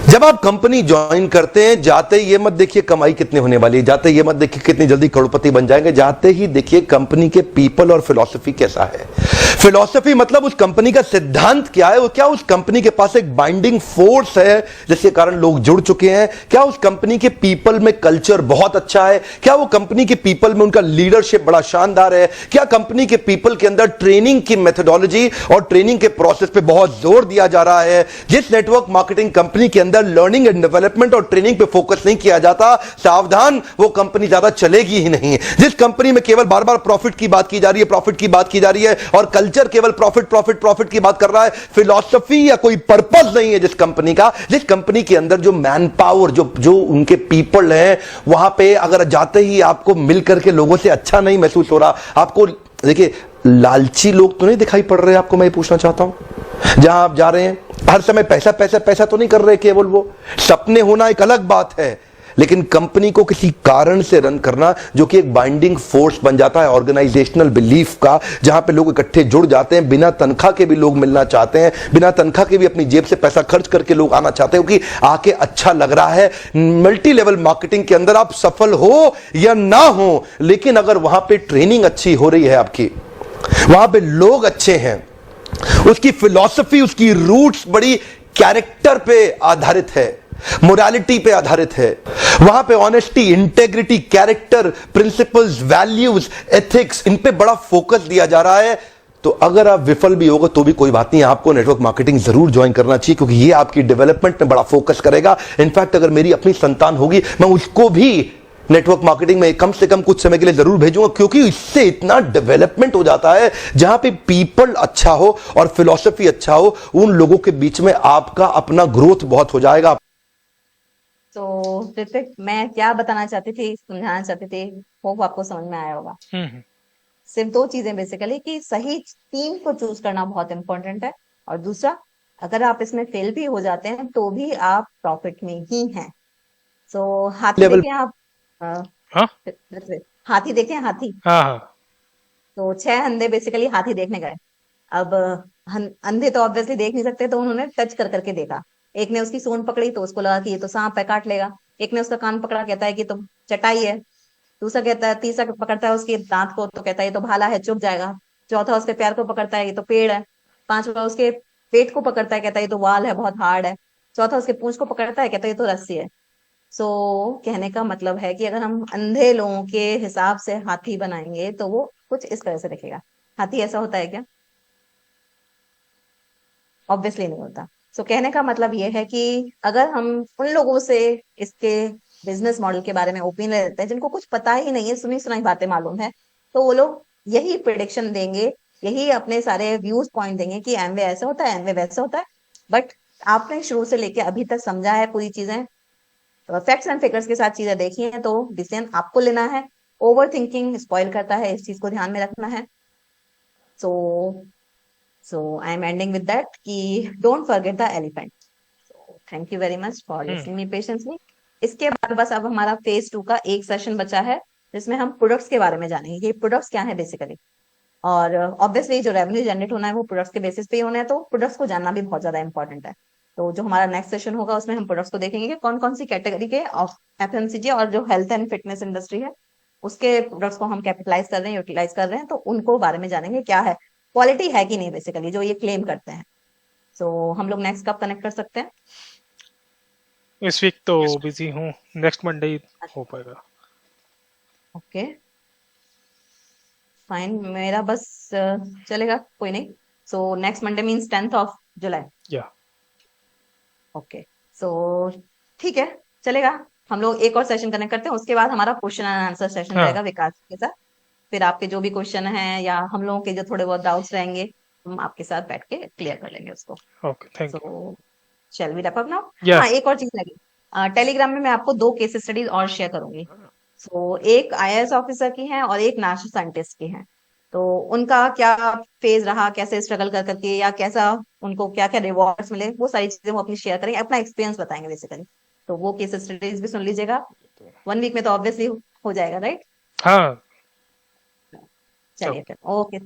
जब आप कंपनी ज्वाइन करते हैं, जाते ही ये मत देखिए कमाई कितनी होने वाली है, जाते ही ये मत देखिए कितनी जल्दी करोड़पति बन जाएंगे, जाते ही देखिए कंपनी के पीपल और फिलॉसफी कैसा है। फिलॉसफी मतलब उस कंपनी का सिद्धांत क्या है, वो क्या उस कंपनी के पास एक बाइंडिंग फोर्स है जिसके कारण लोग जुड़ चुके हैं, क्या उस कंपनी के पीपल में कल्चर बहुत अच्छा है, क्या वो कंपनी के पीपल में उनका लीडरशिप बड़ा शानदार है, क्या कंपनी के पीपल के अंदर ट्रेनिंग की मेथोडोलॉजी और ट्रेनिंग के प्रोसेस पे बहुत जोर दिया जा रहा है। जिस नेटवर्क मार्केटिंग कंपनी के अंदर लर्निंग एंड डेवलपमेंट और ट्रेनिंग पे फोकस नहीं किया जाता, सावधान, वो कंपनी ज्यादा चलेगी ही नहीं। जिस कंपनी में केवल बार बार प्रॉफिट की बात की जा रही है, प्रॉफिट की बात की जा रही है और कल्चर केवल प्रॉफिट प्रॉफिट प्रॉफिट की बात कर रहा है, फिलॉसफी या कोई पर्पस नहीं है जिस कंपनी का, जिस कंपनी के अंदर जो मैन पावर, जो उनके पीपल हैं, वहां पे अगर जाते ही आपको मिलकर के लोगों से अच्छा नहीं महसूस हो रहा, आपको देखिए लालची लोग तो नहीं दिखाई पड़ रहे आपको, मैं पूछना चाहता हूं जहां आप जा रहे हैं हर समय पैसा पैसा पैसा तो नहीं कर रहे केवल, वो सपने होना एक अलग बात है, लेकिन कंपनी को किसी कारण से रन करना जो कि एक बाइंडिंग फोर्स बन जाता है ऑर्गेनाइजेशनल बिलीफ का, जहां पे लोग इकट्ठे जुड़ जाते हैं, बिना तनख्वाह के भी लोग मिलना चाहते हैं, बिना तनख्वाह के भी अपनी जेब से पैसा खर्च करके लोग आना चाहते हैं क्योंकि आके अच्छा लग रहा है। मल्टी लेवल मार्केटिंग के अंदर आप सफल हो या ना हो, लेकिन अगर वहां पे ट्रेनिंग अच्छी हो रही है आपकी, वहां पे लोग अच्छे हैं, उसकी फिलॉसफी, उसकी रूट्स बड़ी कैरेक्टर पे आधारित है, मोरालिटी पे आधारित है, वहां पे honesty, integrity, character, principles, values, ethics, इन पे बड़ा फोकस दिया जा रहा है, तो अगर आप विफल भी होगा तो भी कोई बात नहीं, आपको नेटवर्क मार्केटिंग जरूर ज्वाइन करना चाहिए क्योंकि ये आपकी डेवलपमेंट में बड़ा फोकस करेगा। इनफैक्ट अगर मेरी अपनी संतान होगी, मैं उसको भी नेटवर्क मार्केटिंग में कम से कम कुछ समय के लिए जरूर भेजूंगा क्योंकि इससे इतना डेवलपमेंट हो जाता है, जहां पे पीपल अच्छा हो और फिलॉसफी अच्छा हो, उन लोगों के बीच में आपका अपना ग्रोथ बहुत हो जाएगा।
तो ऋतिक, मैं क्या बताना चाहती थी, समझाना चाहती थी, होप आपको समझ में आया होगा। सिर्फ 2 चीजें बेसिकली, कि सही टीम को चूज करना बहुत इंपॉर्टेंट है, और दूसरा, अगर आप इसमें फेल भी हो जाते हैं तो भी आप प्रॉफिट में ही हैं। सो हाथी
लेवल
देखें आप,
हाँ
हाथी देखें, हाथी।
हाँ हाँ
तो 6 अंधे बेसिकली हाथी देखने गए। अब अंधे तो ऑब्वियसली देख नहीं सकते, तो उन्होंने टच कर करके देखा। एक ने उसकी सूंड पकड़ी तो उसको लगा कि ये तो सांप है, काट लेगा। एक ने उसका कान पकड़ा, कहता है कि तो चटाई है। दूसरा कहता है, तीसरा पकड़ता है उसके दांत को तो कहता है ये तो भाला है, चुभ जाएगा। चौथा उसके पैर को पकड़ता है, ये तो पेड़ है। पांचवा उसके पेट को पकड़ता है, कहता है ये तो वाल है, बहुत हार्ड है। चौथा उसके पूंछ को पकड़ता है, कहता है ये तो रस्सी है। सो कहने का मतलब है कि अगर हम अंधे लोगों के हिसाब से हाथी बनाएंगे तो वो कुछ इस तरह से दिखेगा। हाथी ऐसा होता है क्या? ऑब्वियसली नहीं होता। सो कहने का मतलब ये है कि अगर हम उन लोगों से इसके बिजनेस मॉडल के बारे में ओपिनियन रहते हैं, जिनको कुछ पता ही नहीं है, सुनी सुनाई बातें मालूम है, तो वो लोग यही प्रिडिक्शन देंगे, यही अपने सारे व्यूज पॉइंट देंगे कि एमवे ऐसा होता है, एमवे वैसा होता है। बट आपने शुरू से लेके अभी तक समझा है पूरी चीजें, फैक्ट्स एंड फिगर्स के साथ चीजें देखी हैं, तो डिसीजन आपको लेना है। ओवर थिंकिंग स्पॉइल करता है, इस चीज को ध्यान में रखना है। So so I am ending with that कि don't forget the elephant. Thank you very much for
hmm.
Listening me patiently. इसके बाद बस अब हमारा फेज 2 का एक सेशन बचा है, जिसमें हम प्रोडक्ट्स के बारे में जानेंगे कि प्रोडक्ट्स क्या है बेसिकली। और ऑब्वियसली जो रेवेन्यू जनरेट होना है वो प्रोडक्ट्स के बेसिस पे ही होना है, तो प्रोडक्ट्स को जानना भी बहुत ज्यादा इंपॉर्टेंट है। तो जो हमारा नेक्स्ट सेशन होगा उसमें हम प्रोडक्ट्स को देखेंगे कि कौन कौन सी कैटेगरी के ऑफ एफएमसीजी और जो हेल्थ एंड फिटनेस इंडस्ट्री है उसके प्रोडक्ट्स को हम कैपिटलाइज कर रहे हैं, यूटिलाइज कर रहे हैं, तो उनको बारे में जानेंगे क्या है, क्वालिटी है कि नहीं बेसिकली जो ये क्लेम करते हैं। सो हम लोग नेक्स्ट कब कनेक्ट कर सकते हैं?
इस वीक तो बिजी हूँ, नेक्स्ट मंडे हो पाएगा।
ओके फाइन, मेरा बस चलेगा, कोई नहीं। So next Monday means 10th of July.
या
ओके सो ठीक है, चलेगा। हम लोग एक और सेशन कनेक्ट करते हैं, उसके बाद हमारा क्वेश्चन एंड आंसर सेशन
हाँ।
रहेगा विकास के साथ। फिर आपके जो भी क्वेश्चन हैं या हम लोगों के जो थोड़े बहुत डाउट्स रहेंगे, हम आपके साथ बैठ के क्लियर कर लेंगे उसको।
Okay, thank you.
So shall we wrap up now?
या
हाँ, एक और चीज लगी, टेलीग्राम में मैं आपको 2 केस स्टडीज और शेयर करूंगी। सो एक आईएएस ऑफिसर की है और एक नेशनल साइंटिस्ट की है। तो उनका क्या फेज रहा, कैसे स्ट्रगल कर करके, या कैसा उनको क्या क्या रिवॉर्ड्स मिले, वो सारी चीजें वो अपनी शेयर करेंगे, अपना एक्सपीरियंस बताएंगे बेसिकली। तो वो केस स्टडीज भी सुन लीजिएगा। 1 वीक में तो ऑब्वियसली हो जाएगा, राइट?
हाँ।
चलिए फिर, ओके।